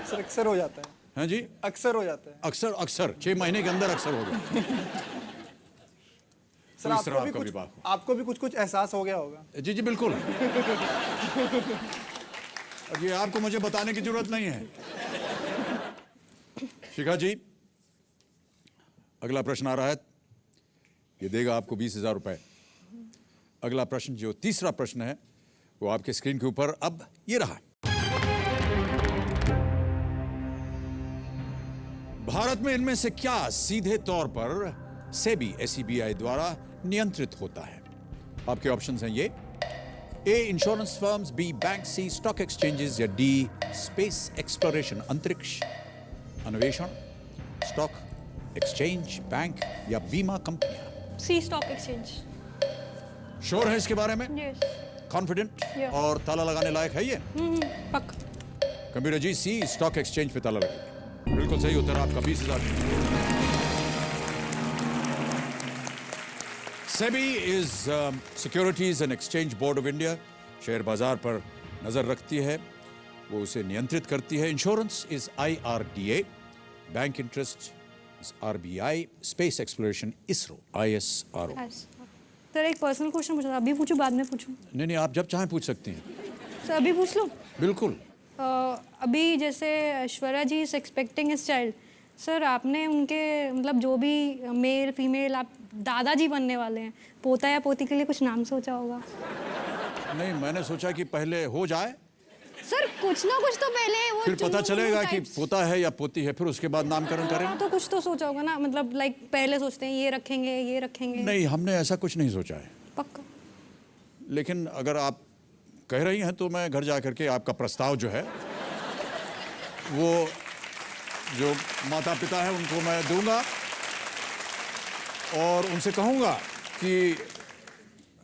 सर अक्सर हो जाता है, हैं जी? अक्सर हो जाता है। अक्सर 6 महीने के अंदर अक्सर हो गया। सर तो इस तरह आपका विवाह हो। आपको भी कुछ एहसास हो गया होगा। जी जी बिल्कुल। अब ये आपको मुझे बताने की जरूरत नहीं है। शिखा जी, अगला प्रश्न आ रहा है, ये देगा आपको 20,000 रुपए। अगला प्रश्न जो तीसरा प्रश्न है वो आपके स्क्रीन के ऊपर अब ये रहा। भारत में इनमें से क्या सीधे तौर पर सेबी SEBI द्वारा नियंत्रित होता है? आपके ऑप्शंस हैं ये: ए इंश्योरेंस फर्म्स, बी बैंक, सी स्टॉक एक्सचेंजेस या डी स्पेस एक्सप्लोरेशन अंतरिक्ष अन्वेषण, स्टॉक एक्सचेंज, बैंक या बीमा कंपनियां। सी स्टॉक एक्सचेंज। श्योर है इसके बारे में? यस। कॉन्फिडेंट? Yeah. और ताला लगाने लायक है ये? पक्का। कंप्यूटर जी, सी स्टॉक एक्सचेंज पे ताला लगाइए। बिल्कुल सही उत्तर आपका 20,000। SEBI is securities and exchange board of India, share बाजार पर नजर रखती है, वो उसे नियंत्रित करती है। Insurance is IRDA, bank interest is RBI, space exploration ISRO, ISRO। Sir एक पर्सनल क्वेश्चन पूछा था, अभी पूछूं बाद में पूछूं? नहीं नहीं, आप जब चाहें पूछ सकती हैं। सर अभी पूछ लो। बिल्कुल। अभी जैसे Aishwarya ji is expecting his child, sir आपने उनके मतलब जो भी मेल फीमेल आप दादाजी बनने वाले हैं, पोता या पोती के लिए कुछ नाम सोचा होगा? नहीं, मैंने सोचा कि पहले हो जाए, सर कुछ ना कुछ तो पहले वो फिर पता चुन्नू चलेगा मुन्नू कि types। पोता है या पोती है, फिर उसके बाद नामकरण करें। हाँ, तो कुछ तो सोचा होगा ना, मतलब लाइक पहले सोचते हैं ये रखेंगे ये रखेंगे। नहीं, हमने ऐसा कुछ नहीं सोचा है। पक्का? लेकिन अगर आप कह रही हैं तो मैं घर जा करके आपका प्रस्ताव जो है वो जो माता पिता है उनको मैं दूंगा और उनसे कहूंगा कि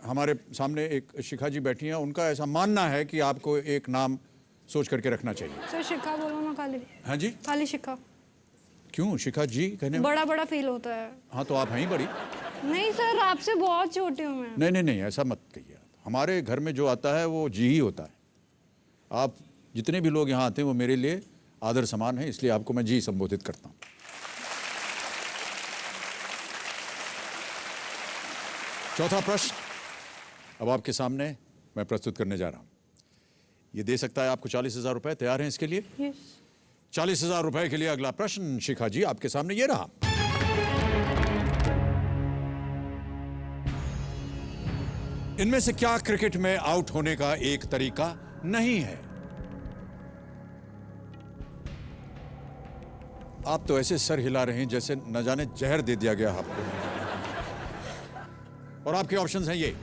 हमारे सामने एक शिखा जी बैठी हैं, उनका ऐसा मानना है कि आपको एक नाम सोच करके रखना चाहिए। सर शिखा बोलो ना, खाली हाँ जी? खाली शिखा। क्यों शिखा जी कहने? बड़ा बड़ा फील होता है। हाँ तो आप हैं ही बड़ी। नहीं सर, आपसे बहुत छोटी हूँ मैं। नहीं नहीं नहीं, ऐसा मत कहिए। हमारे घर में जो आता है वो जी ही होता है। आप जितने भी लोग यहाँ आते हैं वो मेरे लिए आदर समान है, इसलिए आपको मैं जी संबोधित करता हूँ। चौथा प्रश्न अब आपके सामने मैं प्रस्तुत करने जा रहा हूँ। ये दे सकता है आपको 40,000 रुपए। तैयार हैं इसके लिए? यस। 40,000 रुपए के लिए अगला प्रश्न शिखा जी आपके सामने ये रहा। इनमें से क्या क्रिकेट में आउट होने का एक तरीका नहीं है? आप तो ऐसे सर हिला रहे हैं जैसे न जाने जहर दे दिया गया आपको। और आपके ऑप्शंस हैं ये: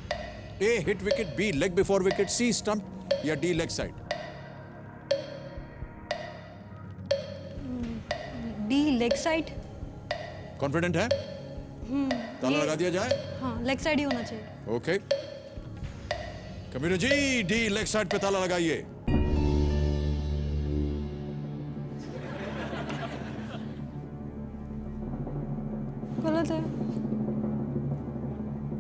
A hit wicket, B leg before wicket, C stump या D leg side. D leg side. Confident है? ताला लगा दिया जाए? हाँ लेग साइड ही होना चाहिए। Okay Kabir ji, D leg side पे ताला लगाइए। गलत है।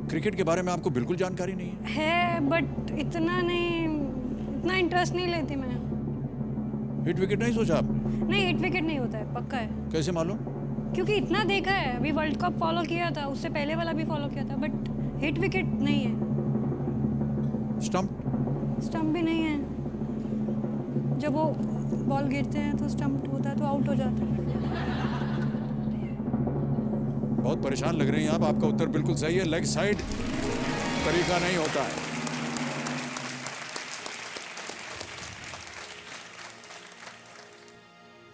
क्रिकेट के बारे में आपको बिल्कुल जानकारी नहीं है? बट इतना नहीं, इतना इंटरेस्ट नहीं लेती मैं। हिट विकेट नहीं सोचा आपने? नहीं हिट विकेट नहीं होता है, पक्का है। कैसे मालूम? क्योंकि इतना देखा है, अभी वर्ल्ड कप फॉलो किया था, उससे पहले वाला भी फॉलो किया था, बट हिट विकेट नहीं है। स्टंप? स्टंप भी नहीं है। जब वो बॉल गिरते हैं तो स्टंप होता है तो आउट हो जाता है। बहुत परेशान लग रही हैं आप। आपका उत्तर बिल्कुल सही है, लेग साइड तरीका नहीं होता है।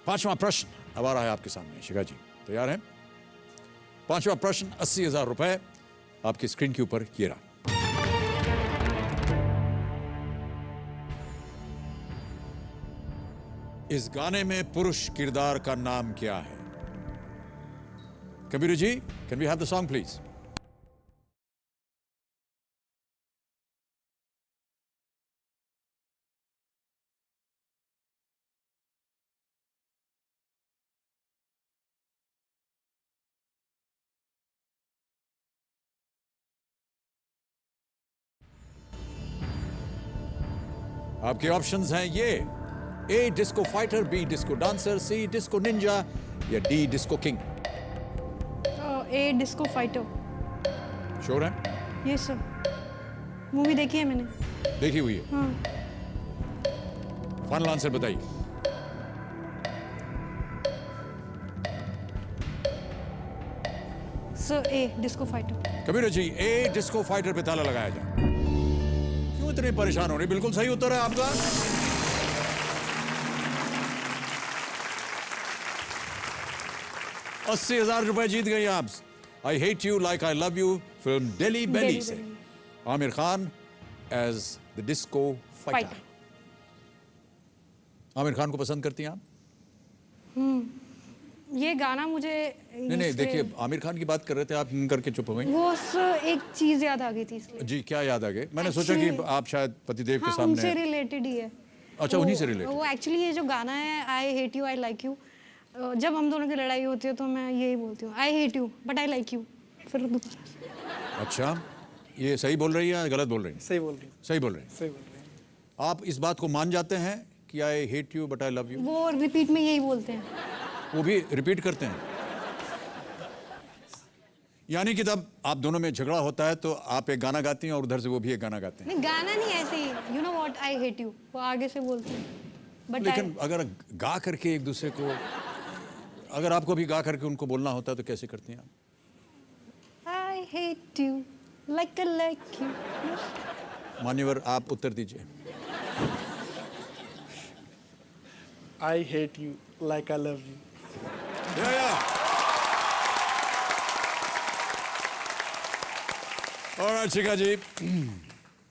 पांचवा प्रश्न अब आ रहा है आपके सामने। शिखा जी तैयार हैं? पांचवा प्रश्न 80,000 रुपए आपकी स्क्रीन के ऊपर ये रहा। इस गाने में पुरुष किरदार का नाम क्या है? Kabiru ji, can we have the song please? आपके ऑप्शंस हैं ये: A disco fighter, B disco dancer, C disco ninja या D disco king. A disco fighter. Sure है? ये सर, मूवी देखी है मैंने। देखी हुई है? हाँ। फाइनल आंसर बताइए। Sir A disco fighter. Kabir ji, A disco fighter पे ताला लगाया जाए। क्यों इतने परेशान हो रहे? बिल्कुल सही उत्तर है आपका। ₹80,000 जीत गई आप। I hate you like I love you film Delhi Belly से Aamir Khan as the disco fighter. Aamir Khan को पसंद करती हैं आप? ये गाना मुझे नहीं, देखिए आमिर खान की बात कर रहे थे आप, करके चुप हो गई। वो सर एक चीज याद आ गई थी इसलिए। जी, क्या याद आ गए? मैंने सोचा कि आप शायद पतिदेव के हाँ, सामने। उनसे रिलेटेड ही है। अच्छा, उन्हीं से रिलेटेड। वो एक्चुअली ये जो गाना है आई hate you I like you, जब हम दोनों की लड़ाई होती है तो मैं यही बोलती हूँ, आई hate you but I like you. फिर दोबारा से। अच्छा, ये सही बोल रही है या गलत बोल रही है? सही बोल रही सही बोल रही है। सही बोल रही है। आप इस बात को मान जाते हैं कि आई hate you but I love you? वो रिपीट में यही बोलते हैं। वो भी रिपीट करते हैं? यानी कि जब आप दोनों में झगड़ा होता है तो आप एक गाना गाती हैं और उधर से वो भी एक गाना गाते हैं? नहीं, गाना नहीं, ऐसे ही you know what I hate you, वो आगे से बोलते हैं। बट लेकिन अगर गा करके एक दूसरे को, अगर आपको भी गा करके उनको बोलना होता है तो कैसे करती हैं आप? I hate you like I like you. मान्यवर, आप उत्तर दीजिए। आई hate you like I love you. और शिखा जी,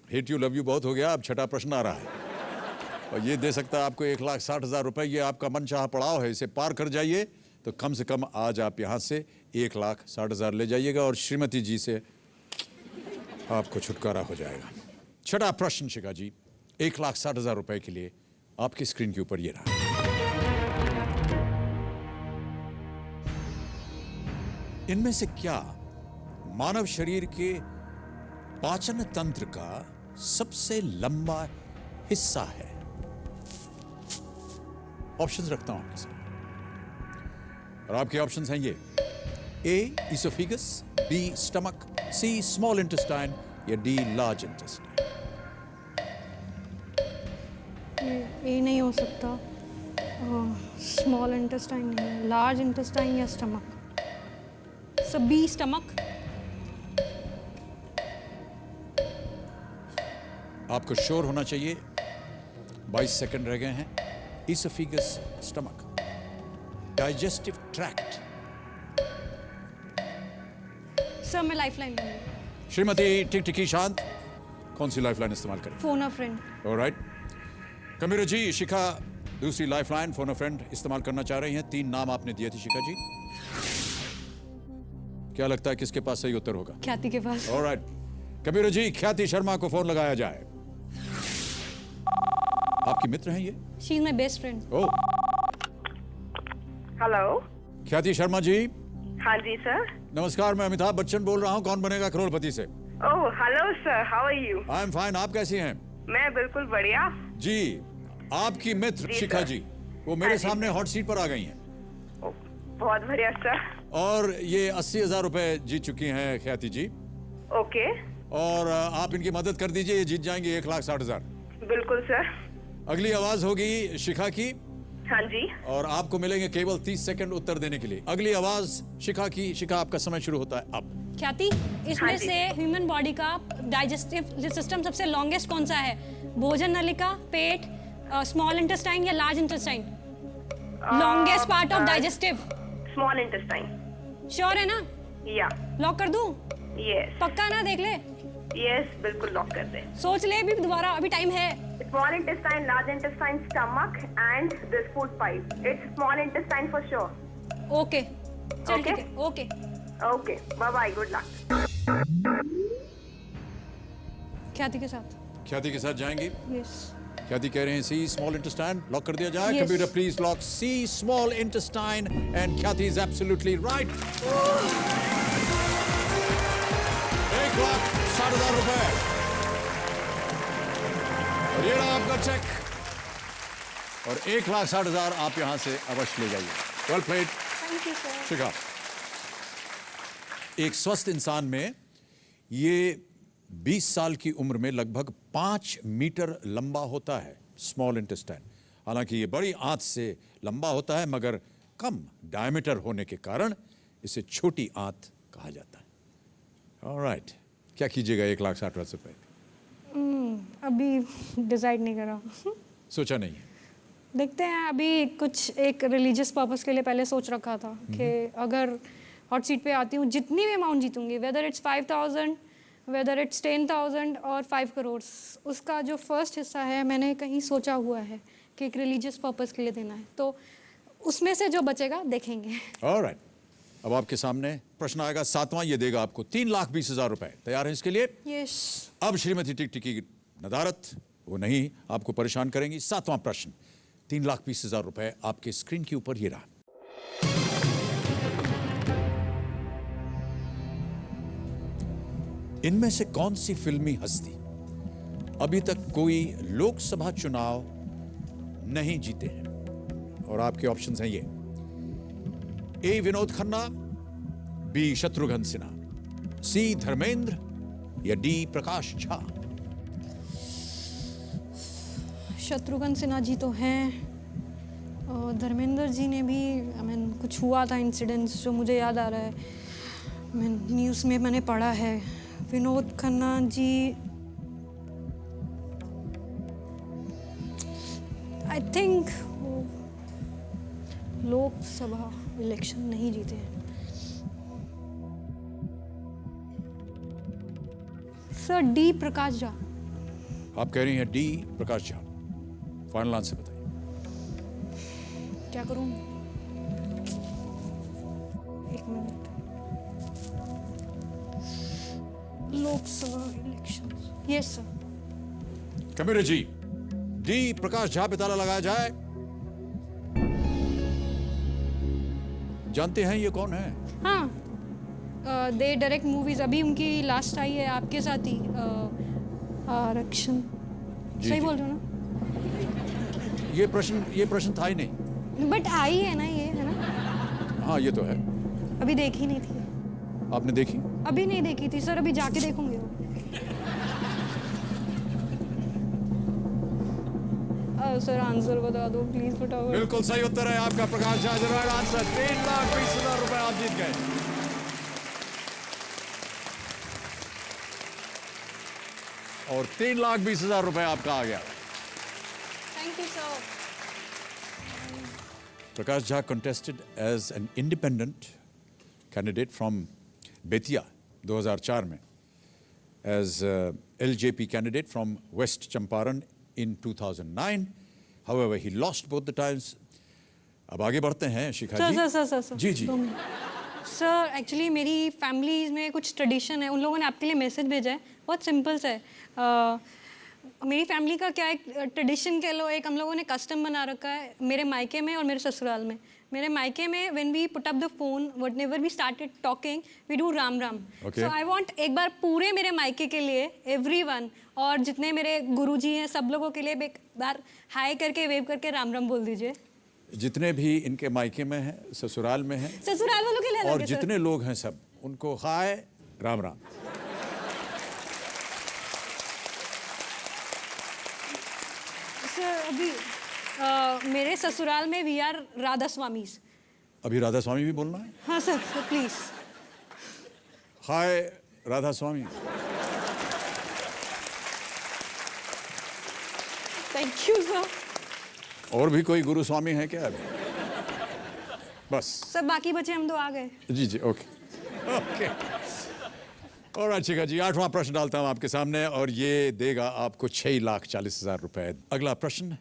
हेट यू लव यू बहुत हो गया, अब छठा प्रश्न आ रहा है और ये दे सकता है आपको ₹1,60,000। ये आपका मनचाहा पड़ाव है, इसे पार कर जाइए तो कम से कम आज आप यहाँ से ₹1,60,000 ले जाइएगा और श्रीमती जी से आपको छुटकारा हो जाएगा। छठा प्रश्न शिखा जी, ₹1,60,000 के लिए आपकी स्क्रीन के ऊपर ये रहा। इनमें से क्या मानव शरीर के पाचन तंत्र का सबसे लंबा हिस्सा है? ऑप्शंस रखता हूं आपके साथ और आपके ऑप्शंस हैं ये: ए इसोफिगस, बी स्टमक, सी स्मॉल इंटेस्टाइन या डी लार्ज इंटेस्टाइन। ये नहीं हो सकता, स्मॉल इंटेस्टाइन नहीं है, लार्ज इंटेस्टाइन या स्टमक। सो बी स्टमक। आपको श्योर होना चाहिए। 22 सेकंड रह गए हैं। Oesophagus, stomach, digestive tract. Sir मैं लाइफलाइन लूंगी। श्रीमती टिकटिकी शांत, कौन सी लाइफलाइन इस्तेमाल करें? Phone a friend. ऑलराइट। कमीरो जी, शिखा दूसरी लाइफलाइन फोन अ फ्रेंड इस्तेमाल करना चाह रही हैं। 3 नाम आपने दिए थे शिखा जी, क्या लगता है किसके पास सही उत्तर होगा? ख्याति के पास। ऑलराइट कबीर जी, ख्याति शर्मा को फोन लगाया जाए। आपकी मित्र हैं ये? She is my best friend. Oh, hello. ख्याति शर्मा जी। हाँ जी सर। नमस्कार, मैं अमिताभ बच्चन बोल रहा हूँ कौन बनेगा करोड़पति से। Oh hello sir, how are you? I am fine, आप कैसी हैं? मैं बिल्कुल बढ़िया। जी, आपकी मित्र जी, शिखा सर। जी वो मेरे हाँ जी, सामने हॉट सीट पर आ गई हैं ओह, बहुत बढ़िया सर। और ये 80,000 रुपए जीत चुकी हैं ख्याति जी। ओके। और आप इनकी मदद कर दीजिए, ये जीत जाएंगे 1,60,000। बिल्कुल सर। अगली आवाज होगी शिखा की हाँ जी। और आपको मिलेंगे केवल 30 सेकंड उत्तर देने के लिए। अगली आवाज शिखा की। शिखा, आपका समय शुरू होता है अब। ख्याति, इसमें हाँ जी। से ह्यूमन बॉडी का डाइजेस्टिव सिस्टम सबसे लॉन्गेस्ट कौन सा है? भोजन नलिका, पेट, स्मॉल इंटेस्टाइन या large intestine? Longest part of digestive. Small intestine. Sure है ना? या। लॉक कर दूं? यस। पक्का ना? देख ले, यस बिल्कुल लॉक कर दे। सोच ले भी दोबारा, अभी टाइम है। Small intestine, large intestine, stomach and this food pipe. It's small intestine for sure. Okay, चल Okay. ठीक है, okay. Okay. Bye-bye. Good luck. ख्याति के साथ। ख्याति के साथ जाएंगी? यस। ख्याति कह रहे हैं सी स्मॉल इंटेस्टाइन, लॉक कर दिया जाए। Yes. Computer please lock C small intestine and Khyati is absolutely right. 1,60,000 रुपए और ये रहा आपका चेक और 1,60,000 आप यहां से अवश्य ले जाइए। Well played thank you sir. Shikha. एक स्वस्थ इंसान में ये 20 साल की उम्र में लगभग 5 मीटर लंबा होता है स्मॉल इंटेस्टाइन। हालांकि ये बड़ी आंत से लंबा होता है मगर कम डायमीटर होने के कारण इसे छोटी आंत कहा जाता है। ऑलराइट, क्या कीजिएगा 1,60,000 रुपए? अभी डिसाइड नहीं करा। सोचा नहीं है? देखते हैं, अभी कुछ एक रिलीजियस पर्पस के लिए पहले सोच रखा था कि अगर हॉट सीट पे आती हूँ जितनी भी अमाउंट जीतूंगी, वेदर इट्स 5,000 वेदर इट्स 10,000 और 5 करोड़, उसका जो फर्स्ट हिस्सा है मैंने कहीं सोचा हुआ है कि एक रिलीजियस पर्पस के लिए देना है, तो उसमें से जो बचेगा देखेंगे। ऑलराइट, अब आपके सामने प्रश्न आएगा 7वां, ये देगा आपको 3,20,000 रुपए। तैयार हैं इसके लिए? यस। अब श्रीमती टिकटिकी की नदारत वो नहीं आपको परेशान करेंगी। 7वां प्रश्न, 3,20,000 रुपए आपके स्क्रीन के ऊपर ये रहा। इनमें से कौन सी फिल्मी हस्ती अभी तक कोई लोकसभा चुनाव नहीं जीते हैं? और आपके ऑप्शंस हैं ये: ए विनोद खन्ना, बी शत्रुघ्न सिन्हा, सी धर्मेंद्र या डी प्रकाश झा। शत्रुघ्न सिन्हा जी तो हैं, और धर्मेंद्र जी ने भी कुछ हुआ था इंसिडेंट्स जो मुझे याद आ रहा है, न्यूज़ में मैंने पढ़ा है। Vinod Khanna ji I think Lok Sabha election नहीं जीते हैं। Sir D Prakash Jha. आप कह रही हैं D Prakash Jha. Final answer बताइए। क्या करूं? एक मिनट। Lok Sabha election, yes sir. Computer ji, D Prakash Jha पे ताला लगाया जाए। जानते हैं ये कौन है? हाँ, दे डायरेक्ट मूवीज, अभी उनकी लास्ट आई है आपके साथ ही, आरक्षण। सही बोल रहे हो ना? ये प्रश्न था ही नहीं। बट आई है ना, ये है ना? हाँ ये तो है। अभी देखी नहीं थी। आपने देखी? अभी नहीं देखी थी सर, अभी जाके देखूंगी वो। सर आंसर बता दो प्लीज, फटाफट। बिल्कुल सही उत्तर है आपका प्रकाश झा। Right answer. 3,20,000 रुपए आप जीत गए। और 3,20,000 रुपए आपका आ गया। Thank you sir. Prakash Jha contested as an independent candidate from Betia 2004 में, as LJP candidate from West Champaran in 2009. However, he lost both the times. अब आगे बढ़ते हैं शिखा जी। सर जी जी। सर एक्चुअली मेरी फैमिली में कुछ ट्रेडिशन है, उन लोगों ने आपके लिए मैसेज भेजा है, बहुत सिंपल सा है। मेरी फैमिली का क्या एक ट्रेडिशन कह लो, एक हम लोगों ने कस्टम बना रखा है मेरे मायके में और मेरे ससुराल में। मेरे मायके में when we put up the phone, whatever we started talking, we do Ram Ram. So I want एक बार पूरे मेरे मायके के लिए एवरीवन, और जितने मेरे गुरुजी हैं सब लोगों के लिए एक बार हाय करके वेव करके राम राम बोल दीजिए। जितने भी इनके मायके में हैं, ससुराल में हैं, ससुराल वालों के लिए और जितने लोग हैं सब, उनको हाय राम राम। सर अभी मेरे ससुराल में वी आर राधा स्वामी। अभी राधा स्वामी भी बोलना है? हाँ sir please. Hi Radha Swami. Thank you sir. और भी कोई गुरु स्वामी है क्या अभी? बस सर बाकी बचे हम तो आ गए। जी जी, ओके ओके। और अच्छा जी, 8वां प्रश्न डालता हूं आपके सामने और ये देगा आपको 6,40,000 रुपए। अगला प्रश्न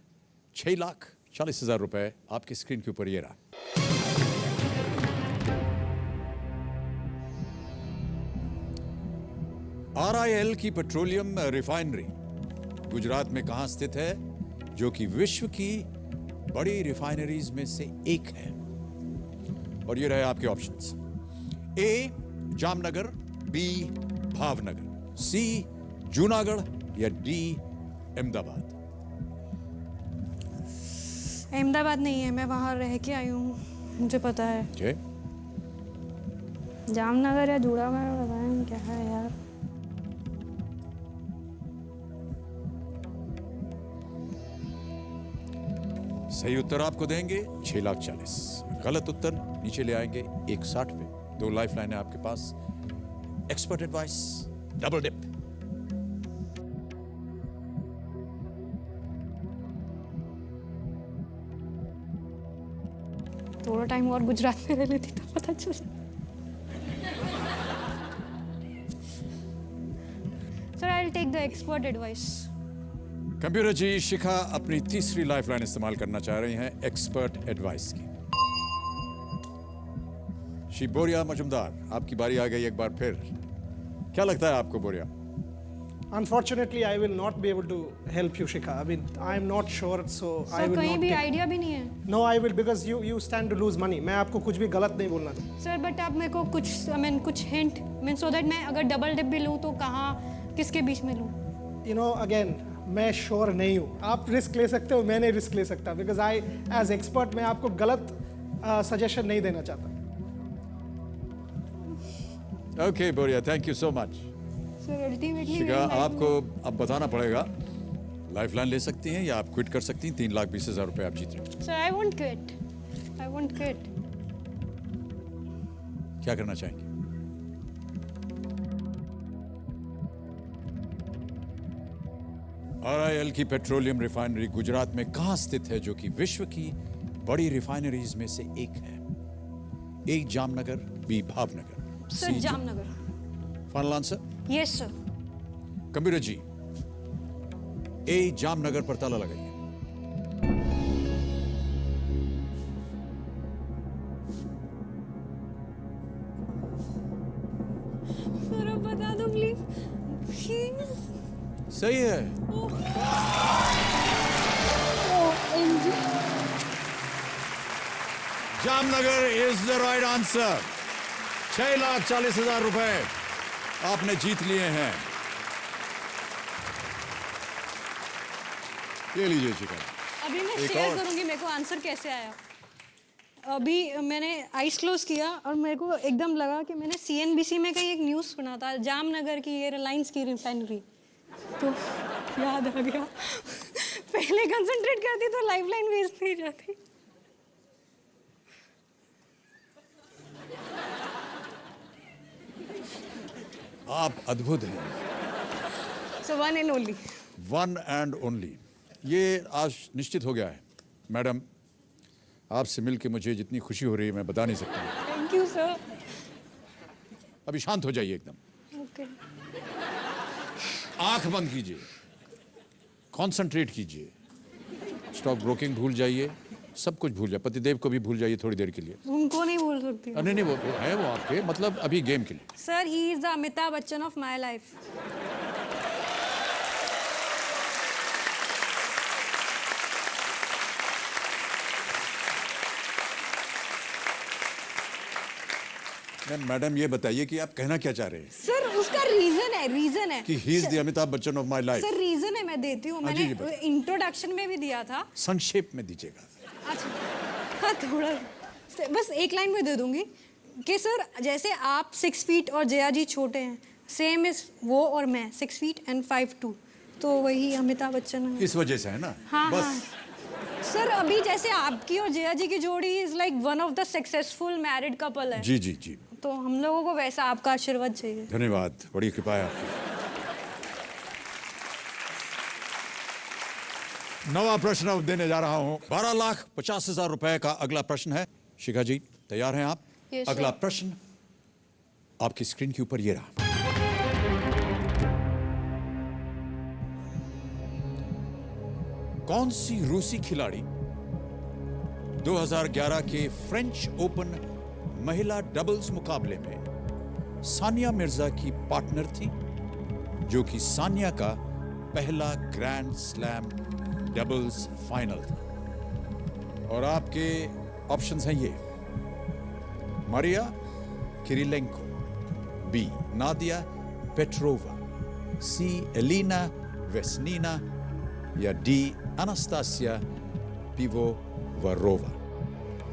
6,40,000 रुपए आपकी स्क्रीन के ऊपर ये रहा। RIL की पेट्रोलियम रिफाइनरी गुजरात में कहां स्थित है, जो कि विश्व की बड़ी रिफाइनरीज में से एक है? और ये रहे आपके ऑप्शंस: ए जामनगर, बी भावनगर, सी जूनागढ़ या डी अहमदाबाद। अहमदाबाद नहीं है, मैं वहाँ रह के आई हूँ, मुझे पता है। ओके, जामनगर या जूनागढ़ बताएं क्या है यार। सही उत्तर आपको देंगे 6,40,000। गलत उत्तर नीचे ले आएंगे 160 पे। 2 लाइफ लाइन है आपके पास। Expert advice, double dip. थोड़ा टाइम और गुजरात में रह लेती तो पता चल। Sir I will take the expert advice. Computer ji, Shikha अपनी तीसरी लाइफ लाइन इस्तेमाल करना चाह रही हैं एक्सपर्ट एडवाइस की। श्री बोरिया मजुमदार, आपकी बारी आ गई एक बार फिर। क्या लगता है आपको बोरिया? Unfortunately, I will not be able to help you, Shikha. I mean, I am not sure, so I sir will कहीं not भी take... आइडिया भी नहीं है। No, I will, because you stand to lose money. मैं आपको कुछ भी गलत नहीं बोलना था। सर बट आप मेरे को कुछ कुछ हिंट सो दैट मैं अगर डबल डिप भी लूँ तो कहाँ किसके बीच में लूँ? You know, again, मैं श्योर नहीं हूँ। आप रिस्क ले सकते हो, मैं नहीं रिस्क ले सकता, बिकॉज आई एज एक्सपर्ट मैं आपको गलत सजेशन नहीं देना चाहता। Okay Boria, thank you so much. Sir ultimately Shikha, आपको अब बताना पड़ेगा, लाइफ लाइन ले सकती हैं या आप क्विट कर सकती हैं। 3,20,000 रुपए आप जीत रहे हैं। Sir I won't quit, I won't quit. क्या करना चाहेंगे? RIL की पेट्रोलियम रिफाइनरी गुजरात में कहां स्थित है, जो कि विश्व की बड़ी रिफाइनरीज में से एक है? A Jamnagar, B Bhavnagar, sir Jamnagar. Final answer? Yes sir. Computer ji, A Jamnagar पर ताला लगाइए। सर अब बता दो प्लीज, प्लीज। सही है। Jamnagar is the right answer. 6,40,000 रुपए आपने जीत लिए हैं। ये लीजिए शिखा। अभी मैं एक शेयर और। करूंगी मेरे को आंसर कैसे आया। अभी मैंने आइस क्लोज किया और मेरे को एकदम लगा कि मैंने CNBC में कहीं एक न्यूज़ सुना था, जामनगर की ये रिलायंस की रिफाइनरी, तो याद आ गया। पहले कंसंट्रेट करती तो लाइफलाइन वेस्ट नहीं जाती। आप अद्भुत हैं। So one and only. One and only. ये आज निश्चित हो गया है। मैडम, आपसे मिलके मुझे जितनी खुशी हो रही है मैं बता नहीं सकता। Thank you sir. अभी शांत हो जाइए एकदम। ओके। आंख बंद कीजिए, कंसंट्रेट कीजिए, स्टॉक ब्रोकिंग भूल जाइए, सब कुछ भूल जाइए, पतिदेव को भी भूल जाइए थोड़ी देर के लिए। उनको नहीं बोल सकती। नहीं, वो है वो आपके, मतलब अभी गेम के लिए। Sir he is the Amitabh Bachchan of my life. Madam ये बताइए कि आप कहना क्या चाह रहे हैं? सर उसका रीजन है कि he is the Amitabh Bachchan of my life. Sir reason है, मैं देती हूँ, हाँ जी, मैंने इंट्रोडक्शन में भी दिया था। संक्षेप में दीजिएगा। अच्छा हाँ, थोड़ा बस एक लाइन में दे दूंगी कि सर जैसे आप 6 फीट और जया जी छोटे हैं, सेम इज वो और मैं 6 फीट एंड 5'2", तो वही अमिताभ बच्चन है। इस वजह से है ना? हाँ बस। हाँ सर, अभी जैसे आपकी और जया जी की जोड़ी is like one of the successful married couple है। जी जी जी, तो हम लोगों को वैसा आपका आशीर्वाद चाहिए। धन्यवाद, बड़ी कृपा है आपकी। नवा प्रश्न अब देने जा रहा हूं। 12,50,000 रुपए का अगला प्रश्न है। शिखा जी तैयार हैं आप? Yes, अगला sir. प्रश्न आपकी स्क्रीन के ऊपर ये रहा। कौन सी रूसी खिलाड़ी 2011 के फ्रेंच ओपन महिला डबल्स मुकाबले में सानिया मिर्जा की पार्टनर थी? जो कि सानिया का पहला ग्रैंड स्लैम डबल्स फाइनल था। और आपके ऑप्शंस हैं ये: Maria Kirilenko, B Nadia Petrova, C Elena Vesnina या डी अनास्तासिया पिवोवारोवा।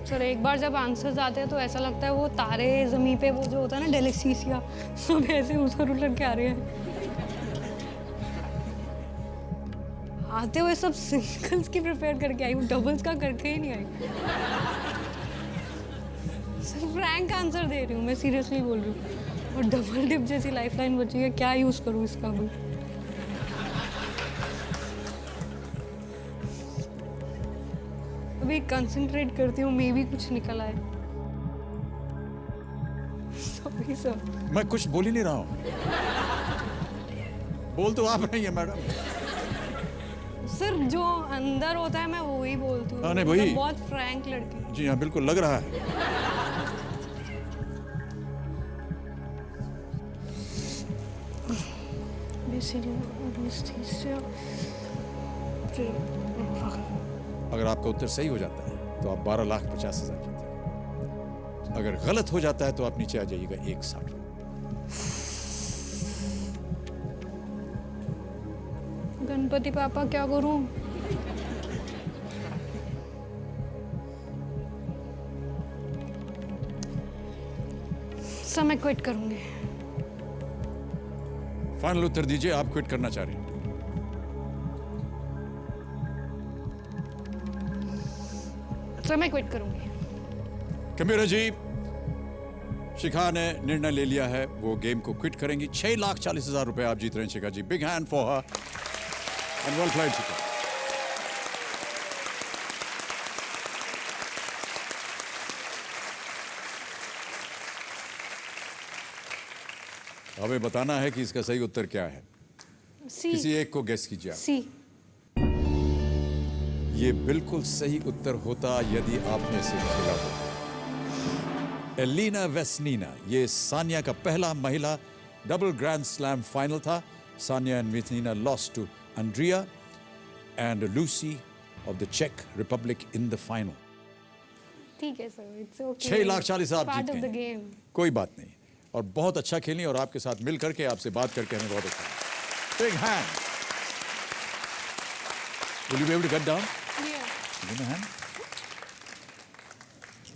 सर एक बार जब आंसर्स आते हैं तो ऐसा लगता है वो तारे ज़मीन पे वो जो होता है ना डेलेक्सीसिया, सब ऐसे उछल उछल के आ रहे हैं। आते हुए सब सिंगल्स की प्रिपेयर करके आई, वो डबल्स का करके ही नहीं आई। सर फ्रैंक आंसर दे रही हूँ मैं, सीरियसली बोल रही हूँ। और डबल डिप जैसी लाइफलाइन बची है, क्या यूज़ करूँ इसका भी। अभी कंसंट्रेट करती हूँ, मे भी कुछ निकल आए। Sorry sir. मैं कुछ बोल ही नहीं रहा हूं। बोल तो आप रही हैं मैडम। सर जो अंदर होता है मैं वही बोलती हूँ। हाँ, नहीं, वही। मतलब बहुत फ्रैंक लड़की। जी हाँ, बिल्कुल लग रहा है। अगर आपका उत्तर सही हो जाता है तो आप 12,50,000 जीते हैं। अगर गलत हो जाता है तो आप नीचे आ जाइएगा 1,60,000। गणपति पापा क्या करूं? सर मैं क्विट करूंगी। फाइनल उत्तर दीजिए, आप क्विट करना चाह रहे हैं? सर मैं क्विट करूंगी। कबीरा जी, शिखा ने निर्णय ले लिया है, वो गेम को क्विट करेंगी। 6,40,000 रुपए आप जीत रहे हैं Shikha ji. Big hand for her and well played Shikha. हमें बताना है कि इसका सही उत्तर क्या है। सी। किसी एक को गेस कीजिए आप। सी। ये बिल्कुल सही उत्तर होता यदि आपने इसे खेला होता। एलिना वेस्नीना, ये सानिया का पहला महिला डबल ग्रैंड स्लैम फाइनल था। Sania and Vesnina lost to Andrea and Lucie of the चेक रिपब्लिक इन द फाइनल। ठीक है सर, इट्स ओके। 6,40,000 आप पार्ट जीत ऑफ द गए गेम। हैं। कोई बात नहीं, और बहुत अच्छा खेली और आपके साथ मिल करके, आपसे बात करके हमें बहुत अच्छा लगा। Big hand. Will you be able to get down? Yeah. Give me a hand.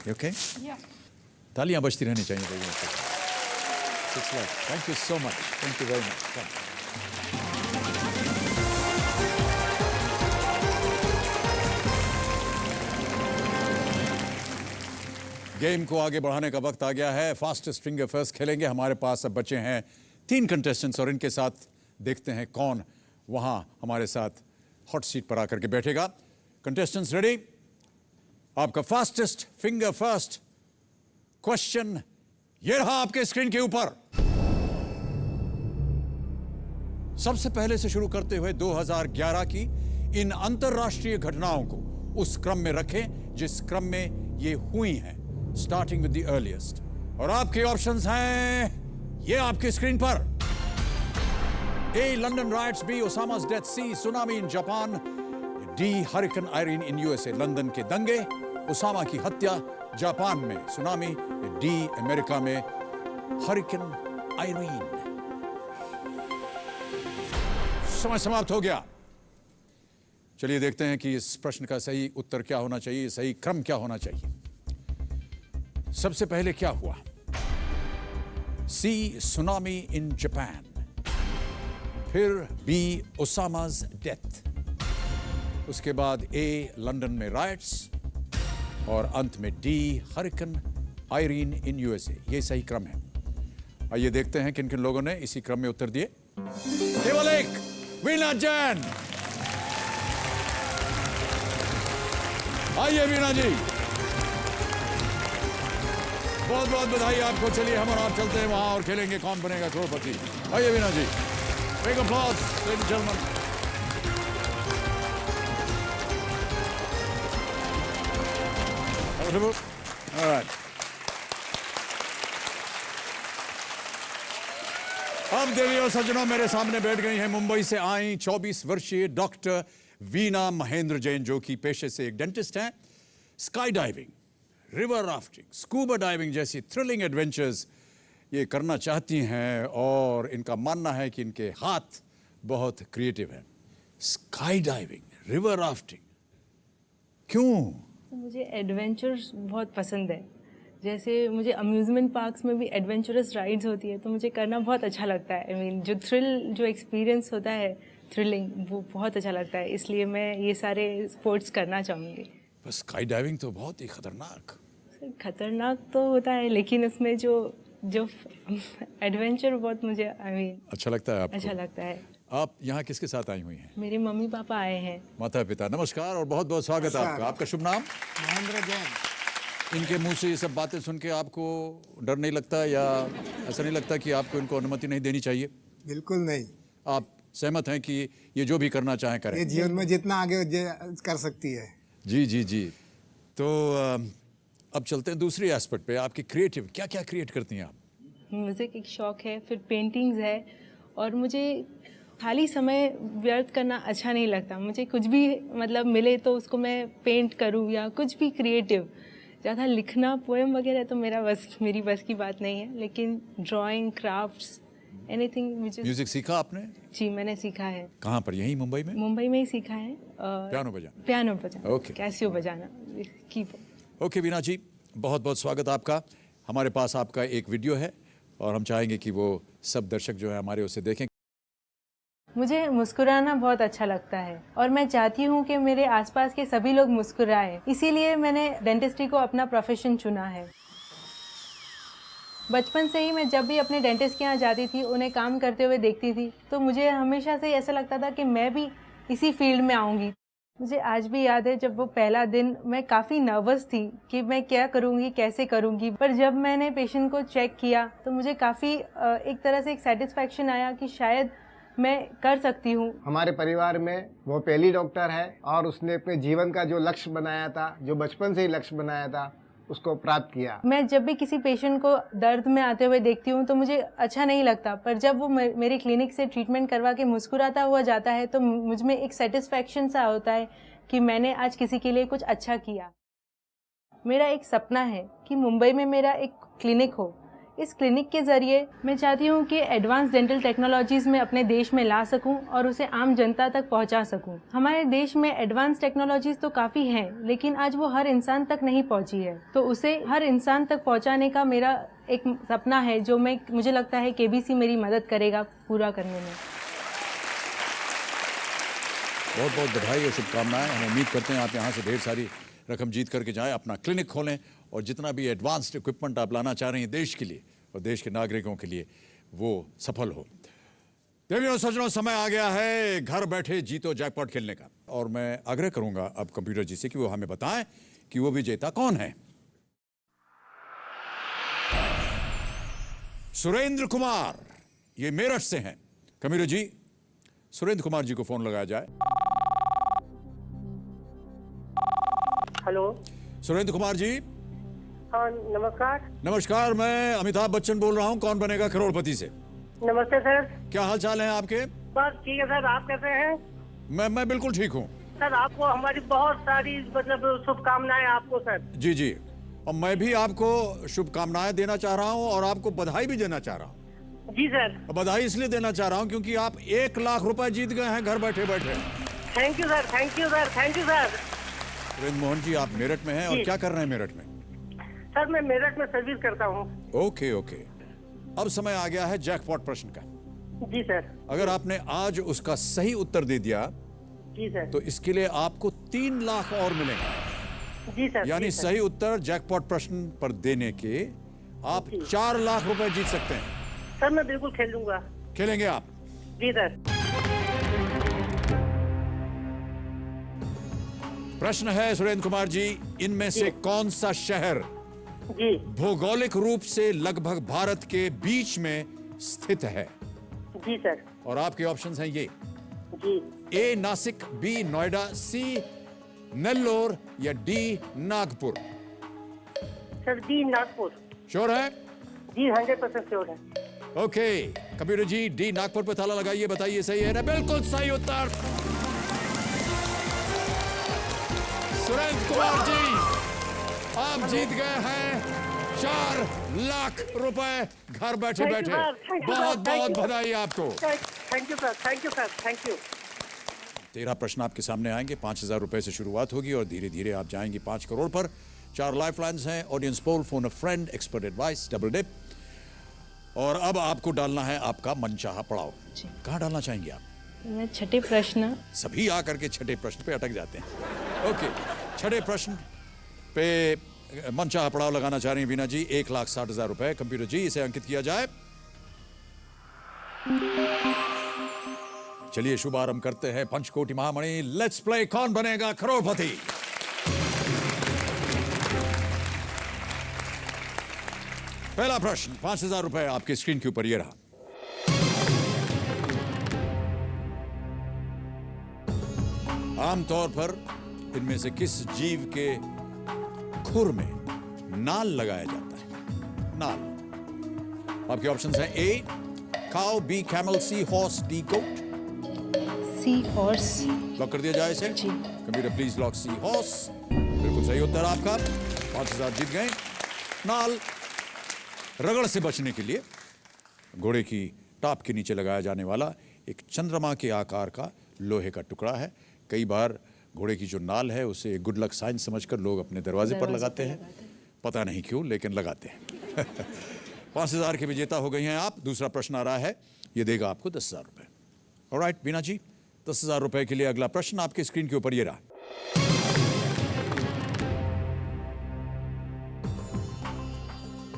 You okay? Yeah. तालियां बजती रहनी चाहिए भाई। 6 lakh. Thank you so much. Thank you very much. Come. Game को आगे बढ़ाने का वक्त आ गया है। फास्टेस्ट फिंगर फर्स्ट खेलेंगे। हमारे पास अब बचे हैं 3 कंटेस्टेंट्स और इनके साथ देखते हैं कौन वहां हमारे साथ हॉट सीट पर आकर के बैठेगा। Contestants ready? आपका फास्टेस्ट फिंगर फर्स्ट क्वेश्चन ये रहा आपके स्क्रीन के ऊपर। सबसे पहले से शुरू करते हुए 2011 की इन अंतरराष्ट्रीय घटनाओं को उस क्रम में रखें जिस क्रम में ये हुई हैं, स्टार्टिंग विद द अर्लीस्ट। और आपके ऑप्शंस हैं ये आपके स्क्रीन पर। A. London riots, B. Osama's death, C. Tsunami in Japan, D. Hurricane Irene in USA. London के दंगे, ओसामा की हत्या, जापान में सुनामी, D. अमेरिका में हरिकेन आयरीन। समय समाप्त हो गया। चलिए देखते हैं कि इस प्रश्न का सही उत्तर क्या होना चाहिए, सही क्रम क्या होना चाहिए। सबसे पहले क्या हुआ? C. सुनामी इन जापान, फिर बी ओसामा's डेथ, उसके बाद ए लंदन में राइट्स और अंत में D hurricane Irene in USA. ये सही क्रम है। आइए देखते हैं किन किन लोगों ने इसी क्रम में उत्तर दिए। केवल एक, वीणा जैन। आइए वीणा जी, बहुत बहुत बधाई आपको। चलिए हम और आप चलते हैं वहां और खेलेंगे कौन बनेगा करोड़पति। आइए वीणा जी। Big applause, ladies and gentlemen. All right. अब देवियों सज्जनों, मेरे सामने बैठ गई हैं मुंबई से आई 24 वर्षीय डॉक्टर वीना महेंद्र जैन, जो कि पेशे से एक डेंटिस्ट हैं। Sky diving, river rafting, scuba diving जैसी थ्रिलिंग एडवेंचर्स ये करना चाहती हैं और इनका मानना है कि इनके हाथ बहुत क्रिएटिव हैं। स्काई डाइविंग, रिवर राफ्टिंग, क्यों? मुझे एडवेंचर्स बहुत पसंद है। जैसे मुझे अम्यूज़मेंट पार्क्स में भी एडवेंचरस राइड्स होती है तो मुझे करना बहुत अच्छा लगता है। आई मीन जो थ्रिल, जो एक्सपीरियंस होता है थ्रिलिंग, वो बहुत अच्छा लगता है। इसलिए मैं ये सारे स्पोर्ट्स करना चाहूँगी। बस स्काई डाइविंग तो बहुत ही खतरनाक। खतरनाक तो होता है, लेकिन उसमें जो एडवेंचर बहुत मुझे अच्छा लगता है आपको? अच्छा लगता है। आप यहाँ किसके साथ आई हुई हैं? मेरे मम्मी पापा आए हैं। माता पिता, नमस्कार और बहुत बहुत स्वागत है आपका। आपका शुभ नाम? महेंद्र जैन। इनके मुंह से ये सब बातें सुन के आपको डर नहीं लगता या ऐसा नहीं लगता कि आपको इनको अनुमति नहीं देनी चाहिए? बिल्कुल नहीं। आप सहमत हैं कि ये जो भी करना चाहें करें? ये जीवन में जितना आगे कर सकती है। जी जी जी। तो अब चलते हैं दूसरी एस्पेक्ट पे। आपकी क्रिएटिव, क्या क्या क्रिएट करती हैं आप? म्यूज़िक एक शौक़ है, फिर पेंटिंग्स है, और मुझे खाली समय व्यर्थ करना अच्छा नहीं लगता। मुझे कुछ भी मतलब मिले तो उसको मैं पेंट करूँ या कुछ भी क्रिएटिव। ज़्यादा लिखना, पोएम वगैरह तो मेरी बस की बात नहीं है, लेकिन ड्राइंग, क्राफ्ट्स, एनीथिंग। म्यूजिक सीखा आपने? जी, मैंने सीखा है। कहाँ पर? यहीं मुंबई में? मुंबई में ही सीखा है। पियानो बजाना? पियानो बजाना, ओके। कैसियो बजाना, कीबोर्ड। ओके वीना जी, बहुत बहुत स्वागत आपका। हमारे पास आपका एक वीडियो है और हम चाहेंगे कि वो सब दर्शक जो है हमारे उसे देखें। मुझे मुस्कुराना बहुत अच्छा लगता है और मैं चाहती हूँ कि मेरे आसपास के सभी लोग मुस्कुराएं। इसीलिए मैंने डेंटिस्ट्री को अपना प्रोफेशन चुना है। बचपन से ही मैं जब भी अपने डेंटिस्ट के यहाँ जाती थी, उन्हें काम करते हुए देखती थी, तो मुझे हमेशा से ऐसा लगता था कि मैं भी इसी फील्ड में आऊँगी। मुझे आज भी याद है जब वो पहला दिन, मैं काफ़ी नर्वस थी कि मैं क्या करूँगी, कैसे करूँगी। पर जब मैंने पेशेंट को चेक किया तो मुझे काफ़ी एक तरह से एक सेटिस्फैक्शन आया कि शायद मैं कर सकती हूँ। हमारे परिवार में वो पहली डॉक्टर है और उसने अपने जीवन का जो लक्ष्य बनाया था, जो बचपन से ही लक्ष्य बनाया था, उसको प्राप्त किया। मैं जब भी किसी पेशेंट को दर्द में आते हुए देखती हूँ तो मुझे अच्छा नहीं लगता, पर जब वो मेरे क्लिनिक से ट्रीटमेंट करवा के मुस्कुराता हुआ जाता है तो मुझ में एक सेटिस्फैक्शन सा होता है कि मैंने आज किसी के लिए कुछ अच्छा किया। मेरा एक सपना है कि मुंबई में मेरा एक क्लिनिक हो। इस क्लिनिक के ज़रिए मैं चाहती हूँ कि एडवांस डेंटल टेक्नोलॉजीज़ में अपने देश में ला सकूँ और उसे आम जनता तक पहुँचा सकूँ। हमारे देश में एडवांस टेक्नोलॉजीज़ तो काफ़ी हैं, लेकिन आज वो हर इंसान तक नहीं पहुँची है, तो उसे हर इंसान तक पहुँचाने का मेरा एक सपना है, जो मुझे लगता है केबीसी मेरी मदद करेगा पूरा करने में। बहुत बहुत बधाई और शुभकामनाएं। हम उम्मीद करते हैं आप यहाँ से ढेर सारी रकम जीत करके जाएं, अपना क्लिनिक खोलें और जितना भी एडवांस्ड इक्विपमेंट आप लाना चाह रहे हैं देश के लिए और देश के नागरिकों के लिए, वो सफल हो। देवियों सज्जनों, समय आ गया है घर बैठे जीतो जैकपॉट खेलने का और मैं आग्रह करूंगा अब कंप्यूटर जी से कि वो हमें बताएं कि वो विजेता कौन है। सुरेंद्र कुमार, ये मेरठ से हैं। कंप्यूटर जी, सुरेंद्र कुमार जी को फोन लगाया जाए। हेलो सुरेंद्र कुमार जी। हाँ नमस्कार। नमस्कार, मैं अमिताभ बच्चन बोल रहा हूँ कौन बनेगा करोड़पति से। नमस्ते सर। क्या हाल चाल है आपके? बस ठीक है सर, आप कैसे हैं? मैं बिल्कुल ठीक हूँ सर। आपको हमारी बहुत सारी मतलब शुभकामनाएं आपको सर। जी जी, और मैं भी आपको शुभकामनाएं देना चाह रहा हूँ और आपको बधाई भी देना चाह रहा हूँ। जी सर। बधाई इसलिए देना चाह रहा हूँ क्योंकि आप 1 लाख रुपए जीत गए हैं घर बैठे बैठे। Thank you sir, thank you sir, thank you sir. Surendra Mohan ji, आप मेरठ में हैं और क्या कर रहे हैं मेरठ में? सर मैं मेरठ में सर्विस करता हूँ। Okay okay. अब समय आ गया है जैकपॉट प्रश्न का। जी सर। अगर आपने आज उसका सही उत्तर दे दिया जी सर, तो इसके लिए आपको 3 लाख और मिलेंगे। जी सर। यानी जी सर। सही उत्तर जैकपॉट प्रश्न पर देने के आप 4 लाख रुपए जीत सकते हैं। सर मैं बिल्कुल खेलूंगा। खेलेंगे आप? जी सर। प्रश्न है सुरेंद्र कुमार जी, इनमें से कौन सा शहर जी भौगोलिक रूप से लगभग भारत के बीच में स्थित है? जी सर। और आपके ऑप्शंस हैं ये। जी। ए नासिक, बी नोएडा, सी नेल्लोर या D Nagpur. Sir D Nagpur. Sure है? जी 100% श्योर है। Okay computer ji, D Nagpur पे ताला लगाइए, बताइए सही है ना? बिल्कुल सही उत्तर। सुरेंद्र कुमार जी, आप जीत गए हैं 4 लाख रुपए घर बैठे Thank you, बैठे। sir. Thank you, sir. बहुत Thank बहुत you. बधाई आपको। Thank you sir, thank you sir, thank you. 13 प्रश्न आपके सामने आएंगे। 5,000 रुपए से शुरुआत होगी और धीरे धीरे आप जाएंगे 5 करोड़ पर। 4 लाइफ लाइन्स हैं, audience poll, phone a friend, expert advice, double dip. और अब आपको डालना है आपका मनचाहा पड़ाव। कहाँ डालना चाहेंगे आप? मैं छठे प्रश्न। सभी आकर के छठे प्रश्न पे अटक जाते हैं। ओके, छठे प्रश्न पे मनचाहा पड़ाव लगाना चाह रही हैं वीना जी। 1,60,000 रुपए। कंप्यूटर जी, इसे अंकित किया जाए। चलिए शुभारंभ करते हैं पंचकोटि महामणि। लेट्स प्ले कौन बनेगा करोड़पति। पहला प्रश्न, 5,000 रुपए आपकी स्क्रीन के ऊपर ये रहा। आमतौर पर इनमें से किस जीव के खुर में नाल लगाया जाता है? नाल। आपके ऑप्शंस हैं A cow, B camel, C horse, D goat. C horse. Lock कर दिया जाए इसे। Computer please lock C horse. बिल्कुल सही उत्तर आपका। 5,000 जीत गए। नाल रगड़ से बचने के लिए घोड़े की टाप के नीचे लगाया जाने वाला एक चंद्रमा के आकार का लोहे का टुकड़ा है। कई बार घोड़े की जो नाल है उसे गुड लक साइन समझकर लोग अपने दरवाजे पर लगाते हैं। पता नहीं क्यों, लेकिन लगाते हैं। 5,000 के विजेता हो गई हैं आप। दूसरा प्रश्न आ रहा है, यह देगा आपको 10,000 रुपए। ऑलराइट वीना जी, 10,000 रुपए के लिए अगला प्रश्न आपके स्क्रीन के ऊपर ये रहा।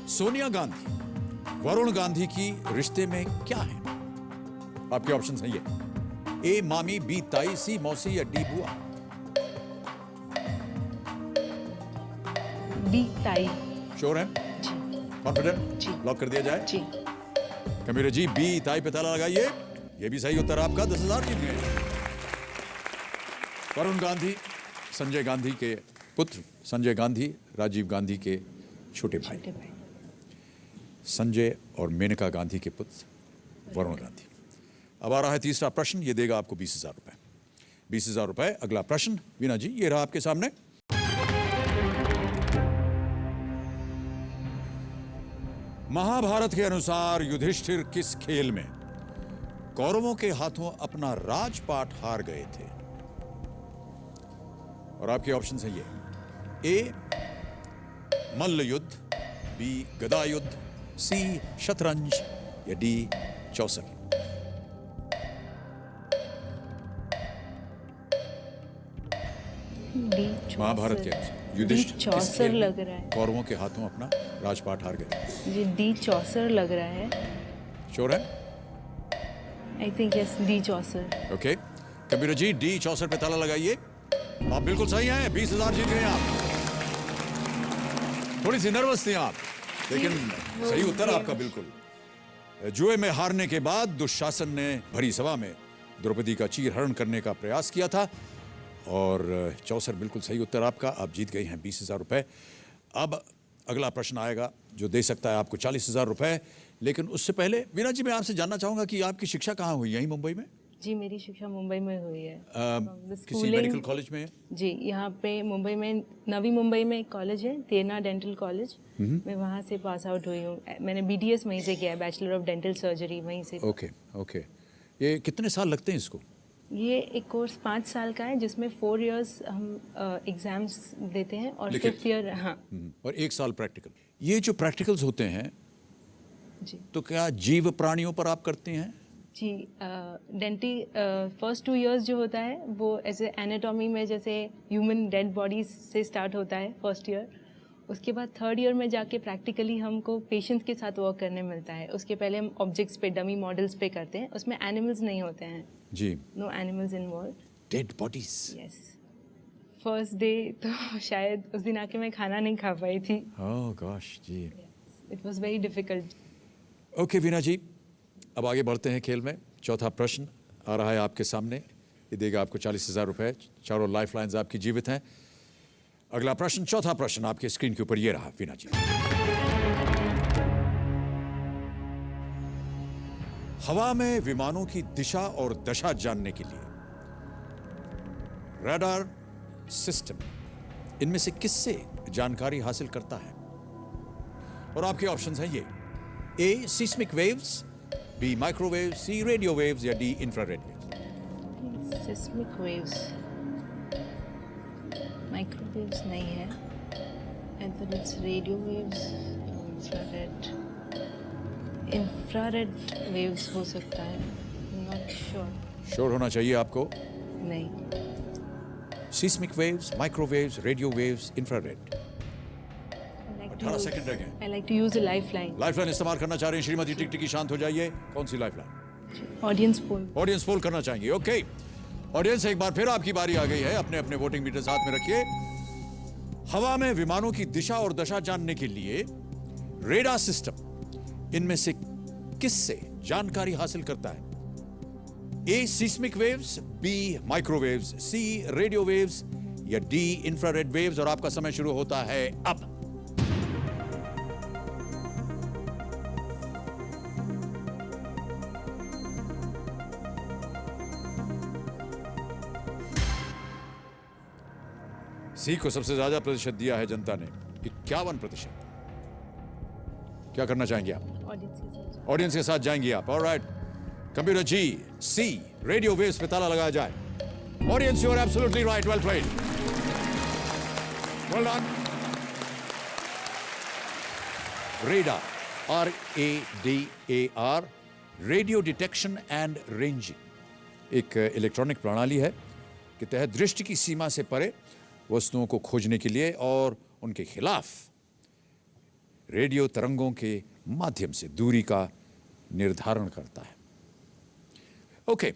सोनिया गांधी वरुण गांधी की रिश्ते में क्या है? आपके ऑप्शंस हैं ये। ए मामी, बी ताई, सी मौसी या डी बुआ। डी ताई। श्योर है? कॉन्फिडेंट? लॉक कर दिया जाए। जी। कंप्यूटर जी, बी ताई पे ताला लगाइए। ये भी सही उत्तर आपका। 10,000 जीत गए। वरुण गांधी संजय गांधी के पुत्र, संजय गांधी राजीव गांधी के छोटे भाई। संजय और मेनका गांधी के पुत्र वरुण गांधी। अब आ रहा है तीसरा प्रश्न, यह देगा आपको 20,000 रुपए। 20,000 रुपए। अगला प्रश्न वीना जी, ये रहा आपके सामने। महाभारत के अनुसार युधिष्ठिर किस खेल में कौरवों के हाथों अपना राजपाट हार गए थे? और आपके ऑप्शन है ये। ए मल्ल युद्ध, बी गदा युद्ध, सी शतरंज या डी चौसर। महाभारत के अनुसार युधिष्ठिर किस चौसर खेल में लग रहा है। कौरवों के हाथों अपना राजपाट हार गए? जी डी चौसर लग रहा है। श्योर है? I think yes, D Chausar. Okay computer ji, D Chausar पे ताला लगाइए। आप बिल्कुल सही हैं। 20,000 जीत गए आप। थोड़ी सी नर्वस थी आप, लेकिन सही उत्तर आपका बिल्कुल। जुए में हारने के बाद दुशासन ने भरी सभा में द्रौपदी का चीरहरण करने का प्रयास किया था और चौसर बिल्कुल सही उत्तर आपका। आप जीत गई हैं 20,000 रुपए। अब अगला प्रश्न आएगा जो दे सकता है आपको 40,000 रुपए। लेकिन उससे पहले वीना जी, मैं आपसे जानना चाहूंगा कि आपकी शिक्षा कहाँ हुई? यहीं मुंबई में? जी मेरी शिक्षा मुंबई में हुई है। किसी मेडिकल कॉलेज में? जी यहाँ पे मुंबई में, नवी मुंबई में एक कॉलेज है, तेना डेंटल कॉलेज। मैं वहाँ से पास आउट हुई हूँ। मैंने BDS वहीं से किया है, बैचलर ऑफ डेंटल सर्जरी वहीं से। Okay okay. ये कितने साल लगते हैं इसको? ये एक कोर्स 5 साल का है जिसमें 4 इयर्स हम एग्जाम्स देते हैं और 5th ईयर। हाँ। और 1 साल प्रैक्टिकल। ये जो प्रैक्टिकल्स होते हैं जी, तो क्या जीव प्राणियों पर आप करते हैं? जी फर्स्ट 2 इयर्स जो होता है वो ऐसे एनाटॉमी में जैसे ह्यूमन डेड बॉडीज से स्टार्ट होता है फर्स्ट ईयर। उसके बाद 3rd ईयर में जाके प्रैक्टिकली हमको पेशेंट्स के साथ वर्क करने मिलता है। उसके पहले हम ऑब्जेक्ट्स पे, डमी मॉडल्स पे करते हैं। उसमें एनिमल्स नहीं होते हैं जी। No animals involve. Dead bodies? Yes. First day तो शायद उस दिन आके मैं खाना नहीं खा पाई थी। ओह गॉश जी। It was very difficult. Okay Veena ji, अब आगे बढ़ते हैं खेल में। चौथा प्रश्न आ रहा है आपके सामने, ये देगा आपको 40,000 रुपए। चारों लाइफ लाइन्स आपकी जीवित हैं। अगला प्रश्न, चौथा प्रश्न आपके स्क्रीन के ऊपर ये रहा वीना जी। हवा में विमानों की दिशा और दशा जानने के लिए रडार सिस्टम इनमें से किससे जानकारी हासिल करता है? और आपके ऑप्शंस हैं ये: A seismic waves, B microwaves, C radio waves या D infrared waves. Seismic waves, microwaves नहीं है, and it's radio waves, infrared waves हो सकता है, नॉट श्योर। श्योर होना चाहिए आपको। नहीं। Seismic waves, microwaves, radio waves, infrared. 18 second रह गए। I like to use a lifeline. Lifeline इस्तेमाल करना चाह रहे हैं श्रीमती टिकटिकी, शांत हो जाइए। कौन सी lifeline? Audience poll. Audience poll करना चाहेंगे, ओके। ऑडियंस, एक बार फिर आपकी बारी आ गई है, अपने अपने वोटिंग मीटर साथ में रखिए। हवा में विमानों की दिशा और दशा जानने के लिए रेडार सिस्टम इनमें से किससे जानकारी हासिल करता है? A seismic waves, B microwaves, C radio waves या डी इंफ्रारेड वेव्स। और आपका समय शुरू होता है अब। सी को सबसे ज्यादा प्रतिशत दिया है जनता ने, 51%। क्या करना चाहेंगे आप? ऑडियंस के साथ जाएंगे आप। Alright, computer ji, C radio waves पे ताला लगाया जाए। Audience, you are absolutely right, well played, well done. Radar, RADAR, radio detection and ranging, एक इलेक्ट्रॉनिक प्रणाली है के तहत दृष्टि की सीमा से परे वस्तुओं को खोजने के लिए और उनके खिलाफ रेडियो तरंगों के माध्यम से दूरी का निर्धारण करता है। ओके,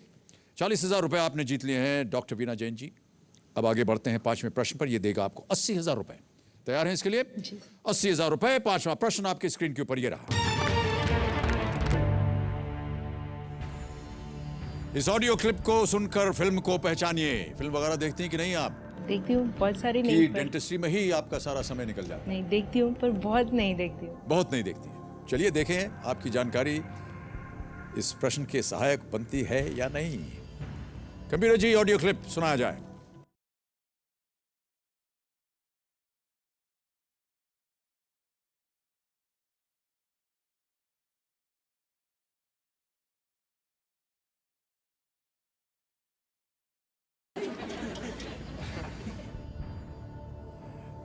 40,000 रुपए आपने जीत लिए हैं डॉक्टर वीना जैन जी। अब आगे बढ़ते हैं 5वें प्रश्न पर। यह देगा आपको 80,000 रुपए। तैयार हैं इसके लिए? 80,000 रुपए। 5वां प्रश्न आपके स्क्रीन के ऊपर यह रहा। इस ऑडियो क्लिप को सुनकर फिल्म को पहचानिए। फिल्म वगैरह देखती हैं कि नहीं आप? देखती हूँ, बहुत सारी नहीं। कि डेंटिस्ट्री में ही आपका सारा समय निकल जाता है? नहीं देखती हूँ, पर बहुत नहीं देखती हूँ। बहुत नहीं देखती है। चलिए देखें आपकी जानकारी इस प्रश्न के सहायक बनती है या नहीं। कंप्यूटर जी, ऑडियो क्लिप सुनाया जाए।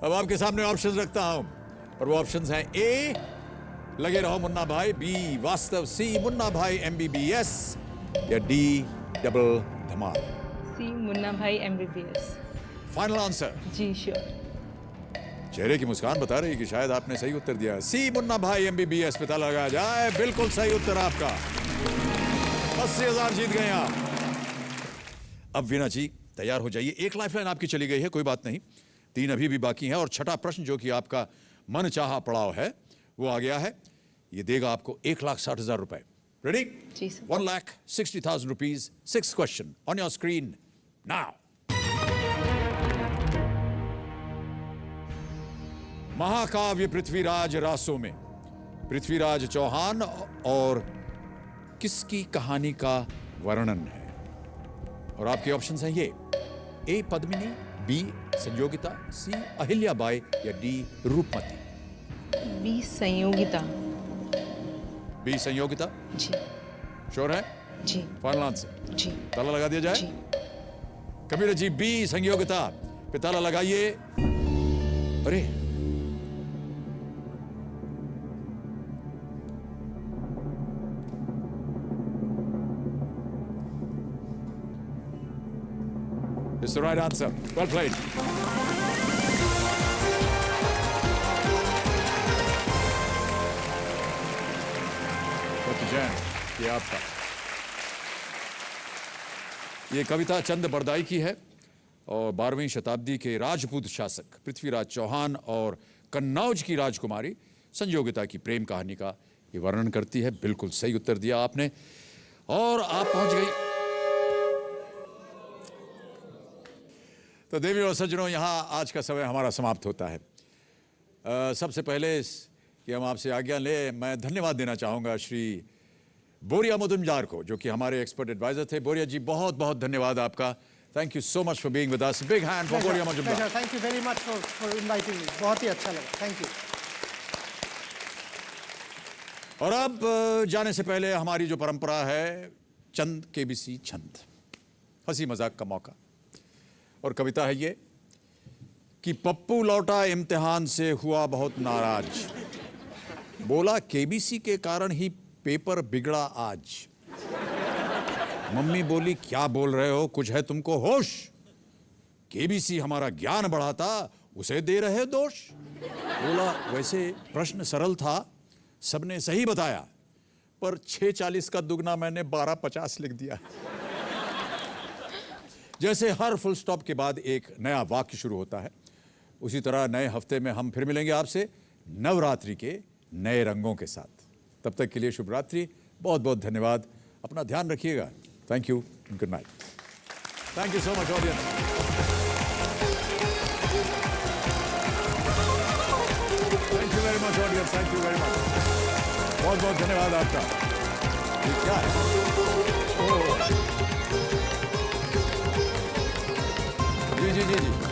अब आपके सामने ऑप्शंस रखता हूं और वो ऑप्शंस हैं: ए लगे रहो मुन्ना भाई, बी वास्तव, सी मुन्ना भाई MBBS या D double Dhamaal. C Munna Bhai MBBS। Final answer? जी श्योर। चेहरे की मुस्कान बता रही है कि शायद आपने सही उत्तर दिया है। सी मुन्ना भाई MBBS पे ताला लगाया जाए। बिल्कुल सही उत्तर आपका। 80,000 जीत गए आप। अब वीना जी तैयार हो जाइए। एक लाइफलाइन आपकी चली गई है, कोई बात नहीं, 3 अभी भी बाकी हैं। और छठा प्रश्न जो कि आपका मन चाहा पड़ाव है वो आ गया है। ये देगा आपको 1,60,000 रुपए। रेडी? जी sir. 1,60,000 rupees. 6th question on your screen now. महाकाव्य पृथ्वीराज रासों में पृथ्वीराज चौहान और किसकी कहानी का वर्णन है? और आपके ऑप्शंस हैं ये: A Padmini, B Sanyogita, C Ahilyabai या D Roopmati. B Sanyogita. B Sanyogita? जी। श्योर है? जी। Final answer? जी। ताला लगा दिया जाए? जी। कबीर जी, बी संयोगिता पे ताला लगाइए। अरे it's the right answer. Well played. Dr. Jain, ये आपका। ये कविता चंद बरदाई की है और 12वीं शताब्दी के राजपूत शासक पृथ्वीराज चौहान और कन्नौज की राजकुमारी संयोगिता की प्रेम कहानी का ये वर्णन करती है। बिल्कुल सही उत्तर दिया आपने और आप पहुंच गई। तो देवी और सज्जनों, यहाँ आज का समय हमारा समाप्त होता है। सबसे पहले कि हम आपसे आज्ञा ले, मैं धन्यवाद देना चाहूँगा श्री बोरिया मुजुमदार को, जो कि हमारे एक्सपर्ट एडवाइजर थे। बोरिया जी, बहुत बहुत धन्यवाद आपका। Thank you so much for being with us. Big hand for Boria Majumdar. Thank you very much for inviting me, बहुत ही अच्छा लगा, थैंक यू। और अब जाने से पहले हमारी जो परंपरा है, चंद केबीसी छंद, हंसी मजाक का मौका। और कविता है ये कि पप्पू लौटा इम्तिहान से हुआ बहुत नाराज, बोला केबीसी के कारण ही पेपर बिगड़ा आज। मम्मी बोली क्या बोल रहे हो, कुछ है तुमको होश, केबीसी हमारा ज्ञान बढ़ाता, उसे दे रहे दोष। बोला वैसे प्रश्न सरल था, सबने सही बताया, पर 6:40 का दुगना मैंने 12:50 लिख दिया। जैसे हर फुल स्टॉप के बाद एक नया वाक्य शुरू होता है, उसी तरह नए हफ्ते में हम फिर मिलेंगे आपसे नवरात्रि के नए रंगों के साथ। तब तक के लिए शुभ रात्रि, बहुत बहुत धन्यवाद, अपना ध्यान रखिएगा। Thank you, good night. Thank you so much audience. Thank you very much audience, thank you very much, बहुत बहुत धन्यवाद आपका। ये क्या है? जी जी जी जी।